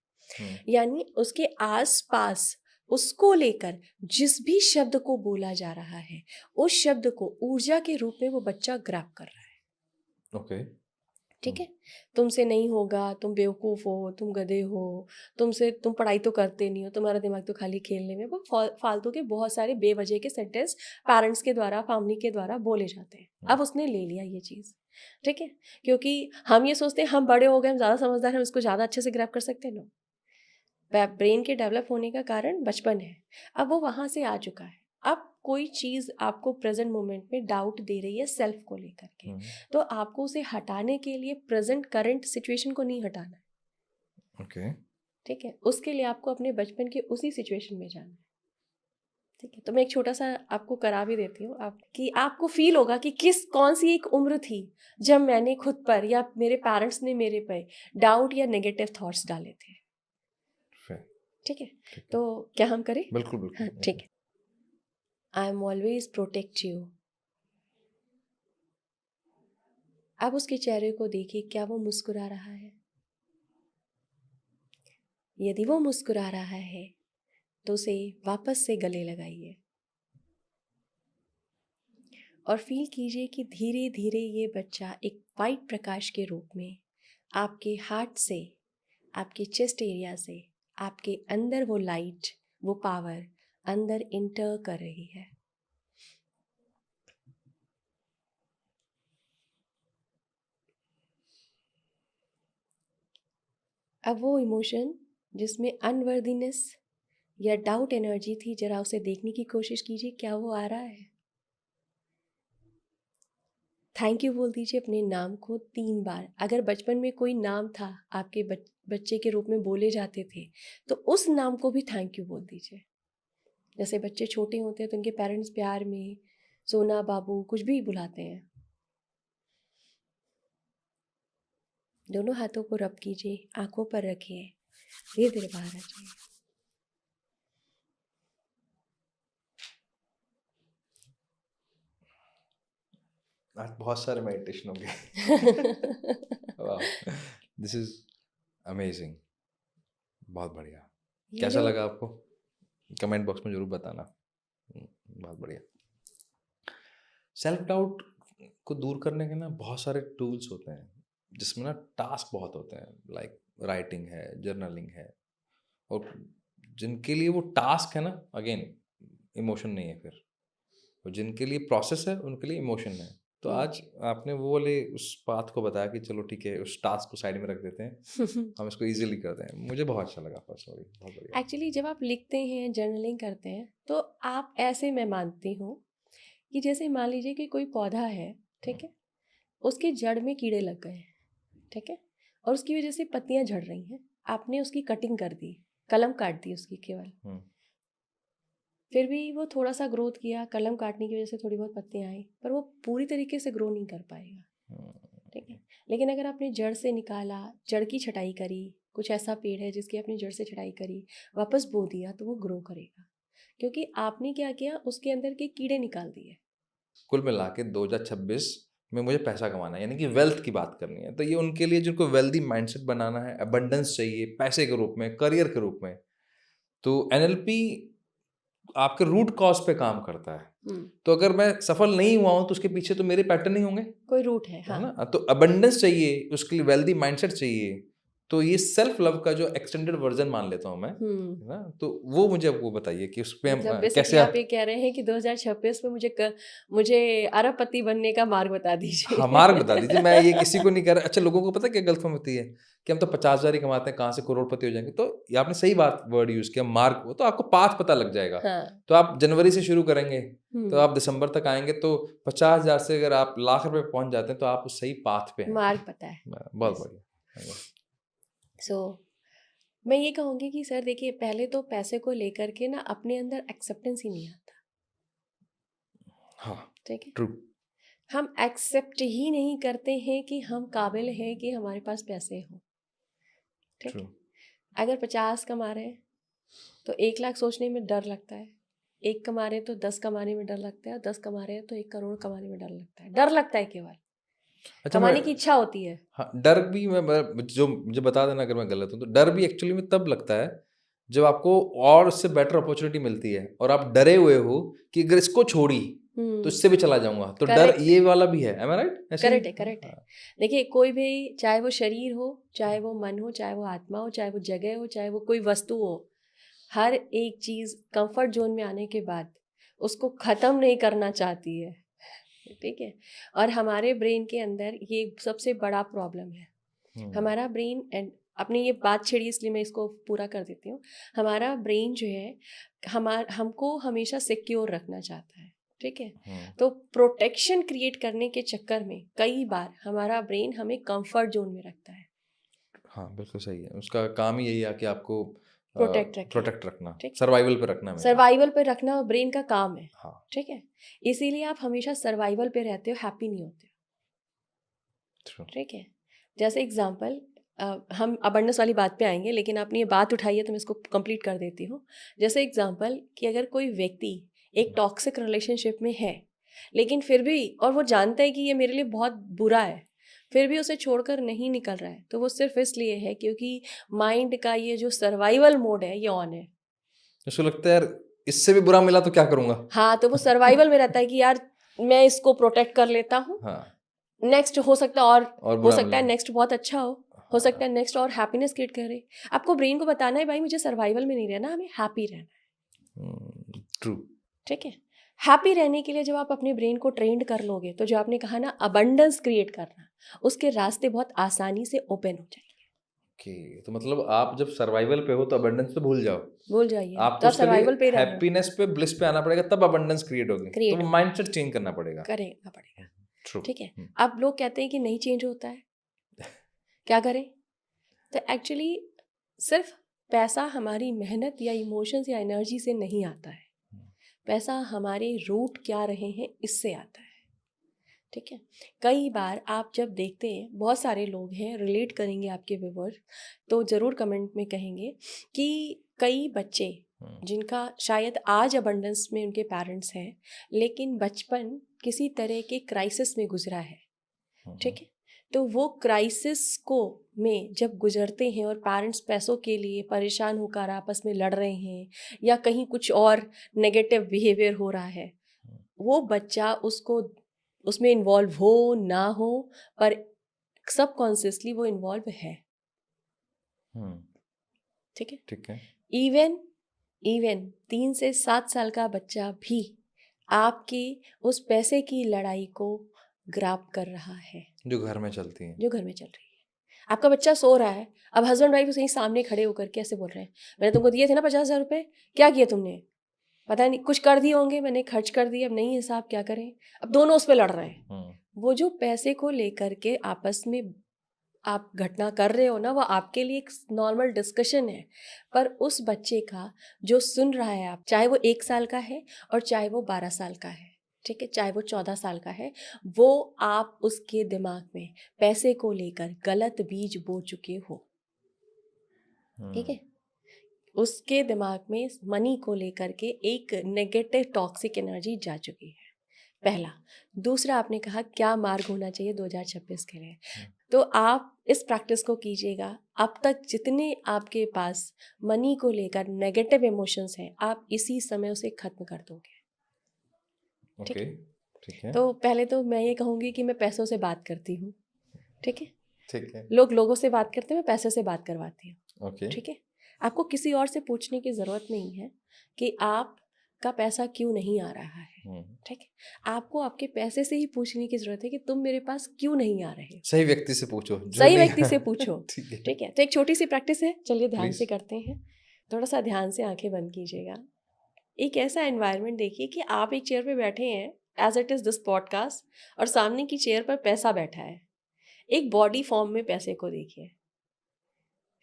यानी उसके आस पास उसको लेकर जिस भी शब्द को बोला जा रहा है उस शब्द को ऊर्जा के रूप में वो बच्चा ग्रैब कर रहा है। ओके। ठीक है, तुमसे नहीं होगा, तुम बेवकूफ़ हो, तुम गधे हो, तुम पढ़ाई तो करते नहीं हो, तुम्हारा दिमाग तो खाली खेलने में। वो फालतू के बहुत सारे बेवजह के सेंटेंस पेरेंट्स के द्वारा, फैमिली के द्वारा बोले जाते हैं। अब उसने ले लिया ये चीज़। ठीक है, क्योंकि हम ये सोचते हैं हम बड़े हो गए, हम ज़्यादा समझदार हैं, हम इसको ज़्यादा अच्छे से ग्रैब कर सकते हैं। नो, ब्रेन के डेवलप होने का कारण बचपन है। अब वो वहाँ से आ चुका है। अब कोई चीज़ आपको प्रेजेंट मोमेंट में डाउट दे रही है सेल्फ को लेकर के, तो आपको उसे हटाने के लिए प्रेजेंट करंट सिचुएशन को नहीं हटाना है। ओके। ठीक है, उसके लिए आपको अपने बचपन के उसी सिचुएशन में जाना है। ठीक है, तो मैं एक छोटा सा आपको करा भी देती हूँ आप, कि आपको फील होगा कि कौन सी एक उम्र थी जब मैंने खुद पर या मेरे पेरेंट्स ने मेरे पे डाउट या नेगेटिव थॉट्स डाले थे। ठीक है, तो क्या हम करें? बिल्कुल बिल्कुल। हाँ, ठीक है। I am always protect you. अब उसके चेहरे को देखिए, क्या वो मुस्कुरा रहा है? यदि वो मुस्कुरा रहा है तो उसे वापस से गले लगाइए और फील कीजिए कि धीरे धीरे ये बच्चा एक वाइट प्रकाश के रूप में आपके हार्ट से, आपके चेस्ट एरिया से, आपके अंदर वो लाइट, वो पावर अंदर इंटर कर रही है। अब वो इमोशन जिसमें अनवर्दीनेस या डाउट एनर्जी थी, जरा उसे देखने की कोशिश कीजिए, क्या वो आ रहा है? थैंक यू बोल दीजिए अपने नाम को 3 बार। अगर बचपन में कोई नाम था आपके बच्चे के रूप में बोले जाते थे तो उस नाम को भी थैंक यू बोल दीजिए। जैसे बच्चे छोटे होते हैं तो उनके पेरेंट्स प्यार में सोना, बाबू कुछ भी बुलाते हैं। दोनों हाथों को रब कीजिए, आंखों पर रखिए, धीरे धीरे बाहर आ जाइए। आज बहुत सारे मेडिटेशन हो गए। वाह, दिस इज अमेजिंग। बहुत बढ़िया। कैसा लगा आपको? कमेंट बॉक्स में जरूर बताना। बहुत बढ़िया। सेल्फ डाउट को दूर करने के ना बहुत सारे टूल्स होते हैं, जिसमें ना टास्क बहुत होते हैं, लाइक राइटिंग है, जर्नलिंग है, और जिनके लिए वो टास्क है ना, अगेन इमोशन नहीं है फिर, और जिनके लिए प्रोसेस है उनके लिए इमोशन है। तो आज आपने वो वाले उस बात को बताया कि चलो ठीक है, उस टास्क को साइड में रख देते हैं, हम इसको इजीली करते हैं। मुझे बहुत अच्छा लगा पर्सनली, बहुत बढ़िया। एक्चुअली जब आप लिखते हैं, जर्नलिंग करते हैं, तो आप ऐसे, मैं मानती हूँ कि जैसे मान लीजिए कि कोई पौधा है, ठीक है, उसके जड़ में कीड़े लग गए हैं, ठीक है, और उसकी वजह से पत्तियां झड़ रही हैं, आपने उसकी कटिंग कर दी, कलम काट दी उसकी केवल, फिर भी वो थोड़ा सा ग्रोथ किया, कलम काटने की वजह से थोड़ी बहुत पत्तियां आई, पर वो पूरी तरीके से ग्रो नहीं कर पाएगा। ठीक है, लेकिन अगर आपने जड़ से निकाला, जड़ की छटाई करी, कुछ ऐसा पेड़ है जिसकी आपने जड़ से छटाई करी, वापस बो दिया, तो वो ग्रो करेगा, क्योंकि आपने क्या किया, उसके अंदर के कीड़े निकाल दिए। कुल मिला के 2026 में मुझे पैसा कमाना है, यानी कि वेल्थ की बात करनी है, तो ये उनके लिए जिनको वेल्दी माइंडसेट बनाना है, अबंडेंस चाहिए पैसे के रूप में, करियर के रूप में, तो एनएलपी आपके रूट कॉज पे काम करता है। तो अगर मैं सफल नहीं हुआ हूं तो उसके पीछे तो मेरे पैटर्न ही होंगे, कोई रूट है, हाँ। है ना। तो अबंडेंस चाहिए, उसके लिए वेल्दी माइंडसेट चाहिए, तो ये सेल्फ लव का जो एक्सटेंडेड वर्जन मान लेता हूँ मैं, है ना। तो वो मुझे आपको बताइए कि उस पे हम मतलब कैसे बेसिकली आप ये कह रहे हैं कि 2026 में मुझे अरबपति बनने का मार्ग बता दीजिए। हाँ, मार्ग बता दीजिए। मैं ये किसी को नहीं कह रहा। अच्छा, लोगों को पता है क्या गलतफहमी होती है कि हम तो 50,000 ही कमाते हैं, कहाँ से करोड़पति हो जाएंगे। तो ये आपने सही बात वर्ड यूज किया, मार्ग, वो तो आपको पाथ पता लग जाएगा। हाँ। तो आप जनवरी से शुरू करेंगे तो आप दिसंबर तक आएंगे, तो 50,000 से अगर आप लाख रुपए पहुंच जाते हैं तो आप उस सही पाथ पे हैं। मार्ग पता है। बहुत बढ़िया। सो मैं ये कहूँगी कि सर देखिए, पहले तो पैसे को लेकर के ना अपने अंदर एक्सेप्टेंस ही नहीं आता। हाँ, ठीक है, ट्रू। हम एक्सेप्ट ही नहीं करते हैं कि हम काबिल हैं कि हमारे पास पैसे हो। ठीक है, अगर 50 कमा रहे हैं तो 1 लाख सोचने में डर लगता है, 1 कमा रहे हैं तो 10 कमाने में डर लगता है, और 10 कमा रहे हैं तो 1 करोड़ कमाने में डर लगता है केवल। अच्छा, कमाने की इच्छा होती है। हाँ, डर भी मैं जो मुझे बता देना अगर मैं गलत हूँ, तो डर भी एक्चुअली में तब लगता है जब आपको और उससे बेटर अपॉर्चुनिटी मिलती है और आप डरे हुए हो कि अगर इसको छोड़ी तो इससे भी चला जाऊंगा, तो डर ये वाला भी है। एम आई राइट? करेक्ट है, करेक्ट है। देखिए, कोई भी, चाहे वो शरीर हो, चाहे वो मन हो, चाहे वो आत्मा हो, चाहे वो जगह हो, चाहे वो कोई वस्तु हो, हर एक चीज कंफर्ट जोन में आने के बाद उसको खत्म नहीं करना चाहती है। ठीक है, और हमारे ब्रेन के अंदर ये सबसे बड़ा प्रॉब्लम है। हमारा ब्रेन, एंड अपनी ये बात छेड़ी इसलिए मैं इसको पूरा कर देती हूँ। हमारा ब्रेन जो है हमको हमेशा सिक्योर रखना चाहता है। ठीक है, तो प्रोटेक्शन क्रिएट करने के चक्कर में कई बार हमारा ब्रेन हमें कंफर्ट जोन में रखता है। हाँ, बिल्कुल सही है। उसका काम ही यही है कि आपको प्रोटेक्ट रखना, सर्वाइवल पे रखना, सर्वाइवल पे रखना ब्रेन का काम है। हाँ, ठीक है, इसीलिए आप हमेशा सर्वाइवल पे रहते हो, हैप्पी नहीं होते हो। ठीक है, जैसे एग्जाम्पल, हम अबंडेंस वाली बात पे आएंगे, लेकिन आपने ये बात उठाई है तो मैं इसको कंप्लीट कर देती हूँ। जैसे एग्जाम्पल कि अगर कोई व्यक्ति एक टॉक्सिक रिलेशनशिप में है, लेकिन फिर भी, और वो जानता है कि ये मेरे लिए बहुत बुरा है, फिर भी उसे छोड़कर नहीं निकल रहा है, तो वो सिर्फ इसलिए है क्योंकि माइंड का ये जो सर्वाइवल मोड है ये ऑन है। उसको लगता है यार इससे भी बुरा मिला तो क्या करूंगा। हाँ, तो वो सर्वाइवल में रहता है कि यार मैं इसको प्रोटेक्ट कर लेता हूँ, हाँ, नेक्स्ट हो सकता है और हो सकता है मिला। नेक्स्ट बहुत अच्छा हो सकता है नेक्स्ट और हैप्पीनेस क्रिएट करे। आपको ब्रेन को बताना है भाई मुझे सर्वाइवल में नहीं रहना, हमें हैप्पी रहना है। ट्रू। ठीक है, हैप्पी रहने के लिए जब आप अपने ब्रेन को ट्रेंड कर लोगे, तो जो आपने कहा ना अबंडेंस क्रिएट करना, उसके रास्ते बहुत आसानी से ओपन हो जाएंगे। ओके, तो मतलब आप जब सर्वाइवल पे हो तो अबंडेंस तो भूल जाइए, आपको सर्वाइवल पे रहना, हैप्पीनेस पे, ब्लिस पे आना पड़ेगा, तब अबंडेंस क्रिएट होगी। तो माइंडसेट चेंज करना पड़ेगा। ठीक है, अब लोग कहते हैं कि नहीं चेंज होता है, क्या करें? तो एक्चुअली सिर्फ पैसा हमारी मेहनत या इमोशंस या एनर्जी से नहीं आता है, पैसा हमारे रूट क्या रहे हैं इससे आता है। ठीक है, कई बार आप जब देखते हैं, बहुत सारे लोग हैं रिलेट करेंगे आपके व्यूअर्स, तो ज़रूर कमेंट में कहेंगे कि कई बच्चे जिनका शायद आज अबंडेंस में उनके पेरेंट्स हैं, लेकिन बचपन किसी तरह के क्राइसिस में गुजरा है। ठीक है, तो वो क्राइसिस को में जब गुजरते हैं और पेरेंट्स पैसों के लिए परेशान होकर आपस में लड़ रहे हैं या कहीं कुछ और नेगेटिव बिहेवियर हो रहा है, वो बच्चा उसमें इन्वॉल्व हो ना हो, पर सबकॉन्शियसली वो इन्वॉल्व है। ठीक है, इवन 3 से 7 साल का बच्चा भी आपकी उस पैसे की लड़ाई को ग्रैब कर रहा है जो घर में चल रही है। आपका बच्चा सो रहा है, अब हस्बैंड वाइफ उसे सामने खड़े होकर के ऐसे बोल रहे हैं, मैंने तुमको दिए थे ना 50,000 रुपये, क्या किया तुमने? पता नहीं, कुछ कर दिए होंगे, मैंने खर्च कर दिए, अब नहीं हिसाब, क्या करें? अब दोनों उस पर लड़ रहे हैं। वो जो पैसे को लेकर के आपस में आप घटना कर रहे हो ना, वो आपके लिए एक नॉर्मल डिस्कशन है, पर उस बच्चे का जो सुन रहा है, आप चाहे वो 1 साल का है और चाहे वो 12 साल का है, ठीक है, चाहे वो 14 साल का है, वो आप उसके दिमाग में पैसे को लेकर गलत बीज बो चुके हो। ठीक है, उसके दिमाग में मनी को लेकर के एक नेगेटिव टॉक्सिक एनर्जी जा चुकी है, पहला। दूसरा, आपने कहा क्या मार्ग होना चाहिए 2026 के लिए, तो आप इस प्रैक्टिस को कीजिएगा। अब तक जितने आपके पास मनी को लेकर नेगेटिव इमोशंस हैं, आप इसी समय उसे खत्म कर दोगे। ठीक ओके, है, ठीक है, तो पहले तो मैं ये कहूँगी कि मैं पैसों से बात करती हूँ। ठीक है, ठीक है, लोग लोगों से बात करते हैं, मैं पैसे से बात करवाती हूँ। ओके, ठीक है, आपको किसी और से पूछने की ज़रूरत नहीं है कि आपका पैसा क्यों नहीं आ रहा है। ठीक है, आपको आपके पैसे से ही पूछने की ज़रूरत है कि तुम मेरे पास क्यों नहीं आ रहे हो। सही व्यक्ति से पूछो, जो सही नहीं व्यक्ति से पूछो। ठीक है, ठीक है, तो एक छोटी सी प्रैक्टिस है, चलिए ध्यान Please. से करते हैं। थोड़ा सा ध्यान से आंखें बंद कीजिएगा। एक ऐसा एनवायरनमेंट देखिए कि आप एक चेयर पे बैठे हैं, as it is this podcast, और सामने की चेयर पर पैसा बैठा है। एक बॉडी फॉर्म में पैसे को देखिए,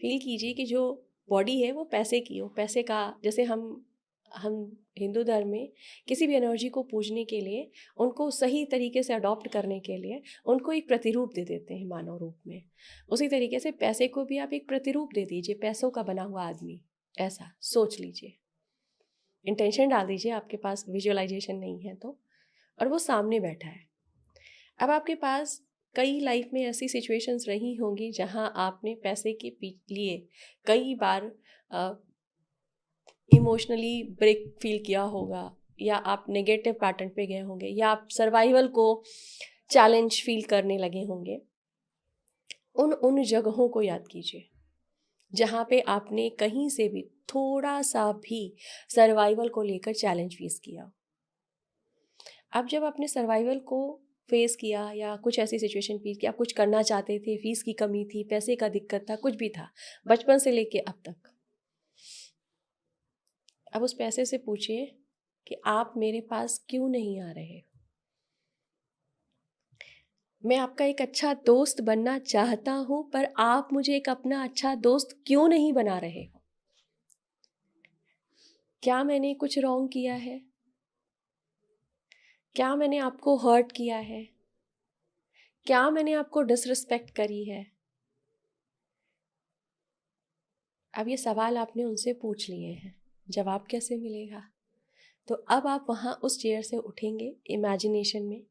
फील कीजिए कि जो बॉडी है वो पैसे की हो। पैसे का, जैसे हम हिंदू धर्म में किसी भी एनर्जी को पूजने के लिए, उनको सही तरीके से अडॉप्ट करने के लिए उनको एक प्रतिरूप दे देते हैं मानव रूप में। उसी तरीके से पैसे को भी आप एक प्रतिरूप दे दीजिए, पैसों का बना हुआ आदमी, ऐसा सोच लीजिए। इंटेंशन डाल दीजिए, आपके पास विजुअलाइजेशन नहीं है तो, और वो सामने बैठा है। अब आपके पास कई लाइफ में ऐसी सिचुएशंस रही होंगी जहां आपने पैसे के लिए कई बार इमोशनली ब्रेक फील किया होगा, या आप नेगेटिव पैटर्न पे गए होंगे, या आप सर्वाइवल को चैलेंज फील करने लगे होंगे। उन जगहों को याद कीजिए जहाँ पे आपने कहीं से भी थोड़ा सा भी सर्वाइवल को लेकर चैलेंज फेस किया। अब जब आपने सर्वाइवल को फेस किया या कुछ ऐसी सिचुएशन फेस की, आप कुछ करना चाहते थे, फीस की कमी थी, पैसे का दिक्कत था, कुछ भी था, बचपन से लेके अब तक, अब उस पैसे से पूछिए कि आप मेरे पास क्यों नहीं आ रहे हो। मैं आपका एक अच्छा दोस्त बनना चाहता हूं, पर आप मुझे एक अपना अच्छा दोस्त क्यों नहीं बना रहे हो। क्या मैंने कुछ रॉन्ग किया है? क्या मैंने आपको हर्ट किया है? क्या मैंने आपको डिसरिस्पेक्ट करी है? अब ये सवाल आपने उनसे पूछ लिए हैं, जवाब कैसे मिलेगा? तो अब आप वहाँ उस चेयर से उठेंगे, इमेजिनेशन में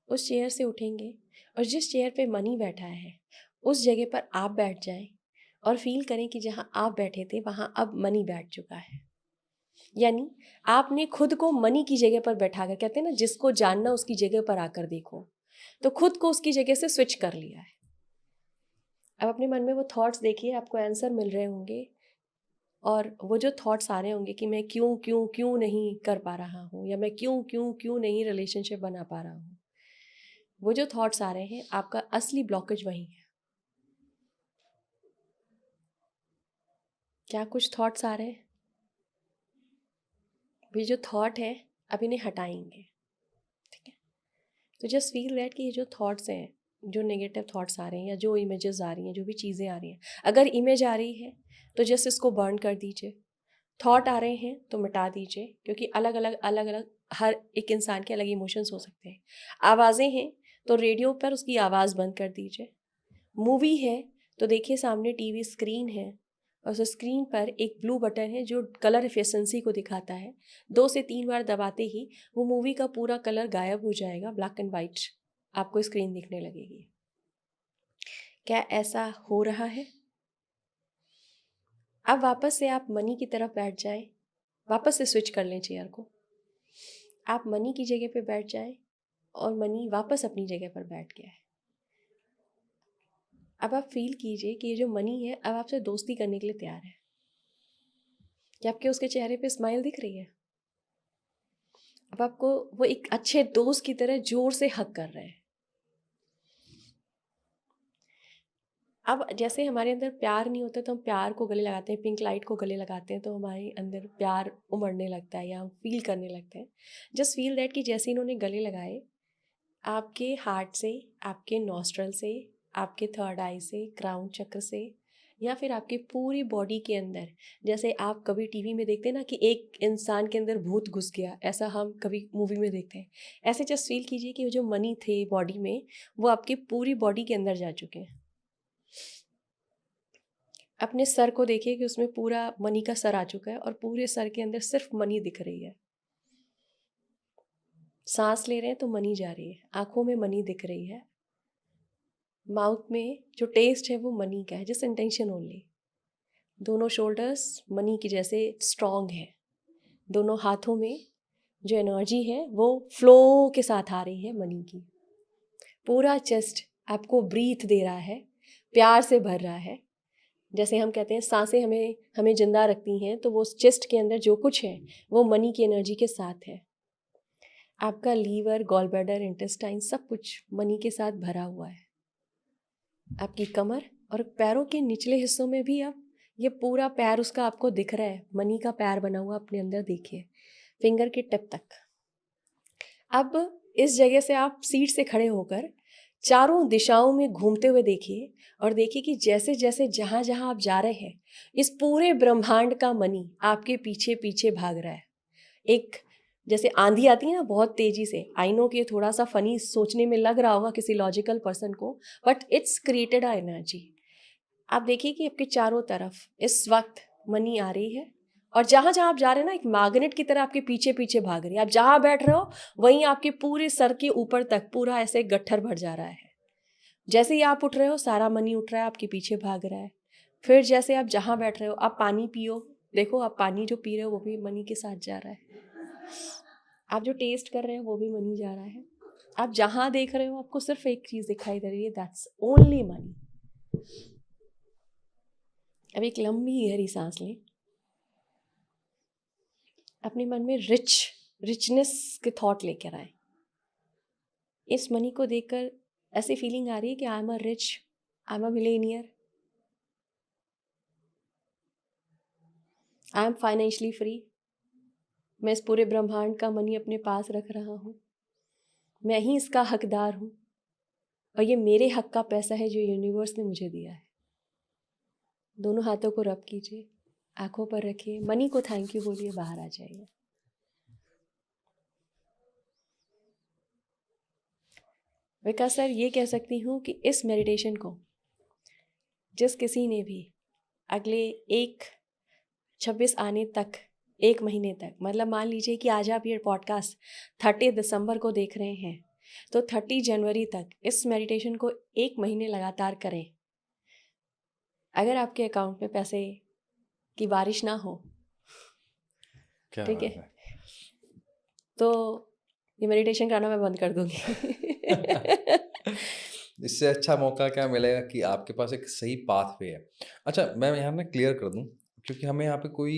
उस चेयर से उठेंगे, और जिस चेयर पे मनी बैठा है उस जगह पर आप बैठ जाएं, और फील करें कि जहाँ आप बैठे थे वहाँ अब मनी बैठ चुका है। यानी आपने खुद को मनी की जगह पर बैठा कर, कहते हैं ना, जिसको जानना उसकी जगह पर आकर देखो, तो खुद को उसकी जगह से स्विच कर लिया है। अब अपने मन में वो थॉट्स देखिए, आपको आंसर मिल रहे होंगे, और वो जो थॉट्स आ रहे होंगे कि मैं क्यों क्यों क्यों नहीं कर पा रहा हूँ, या मैं क्यों क्यों क्यों नहीं रिलेशनशिप बना पा रहा हूँ, वो जो थॉट्स आ रहे हैं, आपका असली ब्लॉकेज वही है। क्या कुछ थॉट्स आ रहे हैं? भी जो थॉट है, अब इन्हें हटाएंगे। ठीक है, तो जस्ट फील दैट कि ये जो थॉट्स हैं, जो नेगेटिव थॉट्स आ रहे हैं, या जो इमेजेस आ रही हैं, जो भी चीज़ें आ रही हैं, अगर इमेज आ रही है तो जस्ट इसको बर्न कर दीजिए। थॉट आ रहे हैं तो मिटा दीजिए, क्योंकि अलग अलग हर एक इंसान के अलग इमोशंस हो सकते हैं। आवाज़ें हैं तो रेडियो पर उसकी आवाज़ बंद कर दीजिए। मूवी है तो देखिए सामने टीवी स्क्रीन है, और उस स्क्रीन पर एक ब्लू बटन है जो कलर एफिशिएंसी को दिखाता है। 2 से 3 बार दबाते ही वो मूवी का पूरा कलर गायब हो जाएगा, ब्लैक एंड वाइट आपको स्क्रीन दिखने लगेगी। क्या ऐसा हो रहा है? अब वापस से आप मनी की तरफ बैठ जाएं, वापस से स्विच कर लें चेयर को, आप मनी की जगह पे बैठ जाएं, और मनी वापस अपनी जगह पर बैठ गया है। अब आप फील कीजिए कि ये जो मनी है अब आपसे दोस्ती करने के लिए तैयार है। क्या आपके उसके चेहरे पे स्माइल दिख रही है? अब आपको वो एक अच्छे दोस्त की तरह जोर से हग कर रहे हैं। अब जैसे हमारे अंदर प्यार नहीं होता तो हम प्यार को गले लगाते हैं, पिंक लाइट को गले लगाते हैं, तो हमारे अंदर प्यार उमड़ने लगता है, या हम फील करने लगते हैं। जस्ट फील दैट कि जैसे इन्होंने गले लगाए, आपके हार्ट से, आपके नॉस्ट्रल से, आपके थर्ड आई से, क्राउन चक्र से, या फिर आपकी पूरी बॉडी के अंदर। जैसे आप कभी टीवी में देखते हैं ना कि एक इंसान के अंदर भूत घुस गया, ऐसा हम कभी मूवी में देखते हैं। ऐसे जस्ट फील कीजिए कि वो जो मनी थे बॉडी में, वो आपकी पूरी बॉडी के अंदर जा चुके हैं। अपने सर को देखिए कि उसमें पूरा मनी का सर आ चुका है और पूरे सर के अंदर सिर्फ मनी दिख रही है। सांस ले रहे हैं तो मनी जा रही है, आंखों में मनी दिख रही है, माउथ में जो टेस्ट है वो मनी का है, जिस इंटेंशन ओनली। दोनों शोल्डर्स मनी की जैसे स्ट्रॉन्ग है, दोनों हाथों में जो एनर्जी है वो फ्लो के साथ आ रही है मनी की। पूरा चेस्ट आपको ब्रीथ दे रहा है, प्यार से भर रहा है। जैसे हम कहते हैं सांसें हमें जिंदा रखती हैं, तो वो चेस्ट के अंदर जो कुछ है वो मनी की एनर्जी के साथ है। आपका लीवर, गॉल ब्लैडर, इंटेस्टाइन सब कुछ मनी के साथ भरा हुआ है। आपकी कमर और पैरों के निचले हिस्सों में भी अब ये पूरा पैर उसका आपको दिख रहा है, मनी का पैर बना हुआ अपने अंदर देखिए, फिंगर के टिप तक। अब इस जगह से आप सीट से खड़े होकर चारों दिशाओं में घूमते हुए देखिए और देखिए कि जैसे जैसे जहाँ जहाँ आप जा रहे हैं, इस पूरे ब्रह्मांड का मनी आपके पीछे पीछे भाग रहा है। एक जैसे आंधी आती है ना बहुत तेजी से, आई नो कि ये थोड़ा सा फनी सोचने में लग रहा होगा किसी लॉजिकल पर्सन को, but it's created a energy. आप देखिए कि आपके चारों तरफ इस वक्त मनी आ रही है और जहाँ जहाँ आप जा रहे हैं ना, एक मैग्नेट की तरह आपके पीछे पीछे भाग रही है। आप जहाँ बैठ रहे हो वहीं आपके पूरे सर के ऊपर तक पूरा ऐसे गट्ठर भर जा रहा है। जैसे ही आप उठ रहे हो सारा मनी उठ रहा है, आपके पीछे भाग रहा है। फिर जैसे आप जहाँ बैठ रहे हो, आप पानी पियो, देखो आप पानी जो पी रहे हो वो भी मनी के साथ जा रहा है। आप जो टेस्ट कर रहे हो वो भी मनी जा रहा है। आप जहाँ देख रहे हो आपको सिर्फ एक चीज दिखाई दे रही है, दैट्स ओनली मनी। अब एक लंबी गहरी सांस लें, अपने मन में रिचनेस के थॉट लेकर आए। इस मनी को देखकर ऐसी फीलिंग आ रही है कि I am a rich, I am a millionaire, I am financially free. मैं इस पूरे ब्रह्मांड का मनी अपने पास रख रहा हूँ, मैं ही इसका हकदार हूँ और ये मेरे हक का पैसा है जो यूनिवर्स ने मुझे दिया है। दोनों हाथों को रब कीजिए, आंखों पर रखिए, मनी को थैंक यू बोलिए, बाहर आ जाइए। विकास सर, ये कह सकती हूँ कि इस मेडिटेशन को जिस किसी ने भी अगले 1/26 आने तक, 1 महीने तक, मतलब मान लीजिए कि आज आप ये पॉडकास्ट 30 दिसंबर को देख रहे हैं, तो 30 जनवरी तक इस मेडिटेशन को 1 महीने लगातार करें। अगर आपके अकाउंट में पैसे की बारिश ना हो, ठीक है, तो ये मेडिटेशन करना मैं बंद कर दूंगी। इससे अच्छा मौका क्या मिलेगा कि आपके पास एक सही पाथ वे है। अच्छा, मैं यहाँ ना क्लियर कर दूँ, क्योंकि हमें यहाँ पे कोई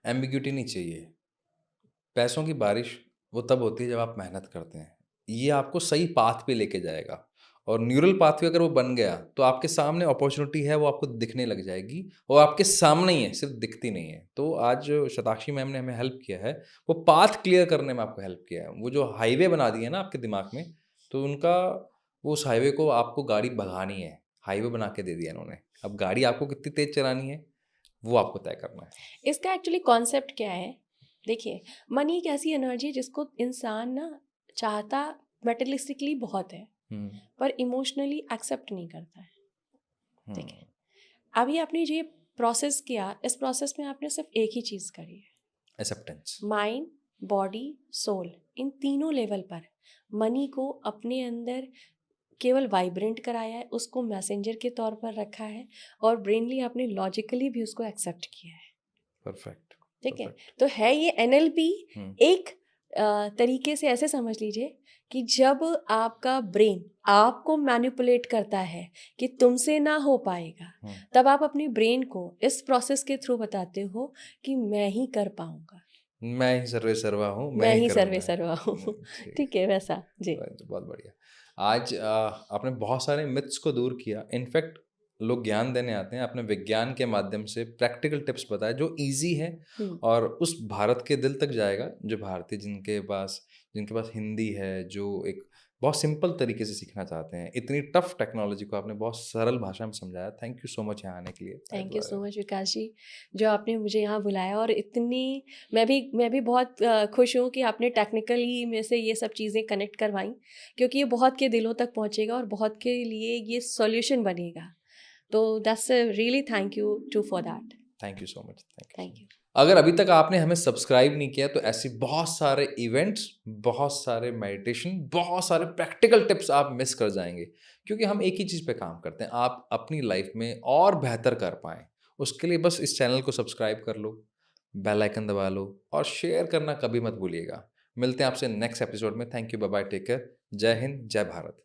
एम्बिग्यूटी नहीं चाहिए। पैसों की बारिश वो तब होती है जब आप मेहनत करते हैं। ये आपको सही पाथ पे लेके जाएगा और न्यूरल पाथवे अगर वो बन गया तो आपके सामने अपॉर्चुनिटी है, वो आपको दिखने लग जाएगी और आपके सामने ही है, सिर्फ दिखती नहीं है। तो आज जो शताक्षी मैम ने हमें हेल्प किया है, वो पाथ क्लियर करने में आपको हेल्प किया है। वो जो हाईवे बना दिए ना आपके दिमाग में, तो उनका वो उस हाईवे को आपको गाड़ी भगानी है, हाईवे बना के दे दिया इन्होंने। अब गाड़ी आपको कितनी तेज चलानी है वो आपको तय करना है। इसका एक्चुअली कॉन्सेप्ट क्या है? देखिए, मनी एक ऐसी एनर्जी है जिसको इंसान ना चाहता मेटेरियलिस्टिकली बहुत है, पर इमोशनली एक्सेप्ट नहीं करता है। ठीक है, अभी आपने ये प्रोसेस किया, इस प्रोसेस में आपने सिर्फ एक ही चीज़ करी है, एक्सेप्टेंस। माइंड, बॉडी, सोल, इन तीनों लेवल पर मनी को अपने अंदर केवल वाइब्रेंट कराया है, उसको मैसेंजर के तौर पर रखा है और ब्रेनली आपने लॉजिकली भी उसको एक्सेप्ट किया है। परफेक्ट। ठीक है, तो है ये NLP एक तरीके से ऐसे समझ लीजिए कि जब आपका ब्रेन आपको मैनिपुलेट करता है कि तुमसे ना हो पाएगा, तब आप अपने ब्रेन को इस प्रोसेस के थ्रू बताते हो कि मैं ही कर पाऊंगा, मैं ही सर्वे सर्वा हूँ, मैं ही करूँगा। सर्वे सर्वा हूँ। ठीक है, वैसा जी। बहुत बढ़िया। आज आपने बहुत सारे मिथ्स को दूर किया। इनफैक्ट लोग ज्ञान देने आते हैं, आपने विज्ञान के माध्यम से प्रैक्टिकल टिप्स बताए जो इजी है और उस भारत के दिल तक जाएगा, जो भारतीय जिनके पास हिंदी है, जो एक बहुत सिंपल तरीके से सीखना चाहते हैं। इतनी टफ टेक्नोलॉजी को आपने बहुत सरल भाषा में समझाया। थैंक यू सो मच यहाँ आने के लिए। Thank you so much Vikas जी, जो आपने मुझे यहाँ बुलाया। और इतनी मैं भी बहुत खुश हूँ कि आपने टेक्निकली में से ये सब चीज़ें कनेक्ट करवाई, क्योंकि ये बहुत के दिलों तक पहुँचेगा और बहुत के लिए ये सॉल्यूशन बनेगा। तो that's really thank you too for that. Thank you so much. Thank you. अगर अभी तक आपने हमें सब्सक्राइब नहीं किया तो ऐसे बहुत सारे इवेंट्स, बहुत सारे मेडिटेशन, बहुत सारे प्रैक्टिकल टिप्स आप मिस कर जाएंगे, क्योंकि हम एक ही चीज़ पे काम करते हैं, आप अपनी लाइफ में और बेहतर कर पाएँ। उसके लिए बस इस चैनल को सब्सक्राइब कर लो, बेल आइकन दबा लो और शेयर करना कभी मत भूलिएगा। मिलते हैं आपसे नेक्स्ट एपिसोड में। Thank you, bye bye, take care, जय हिंद, जय भारत।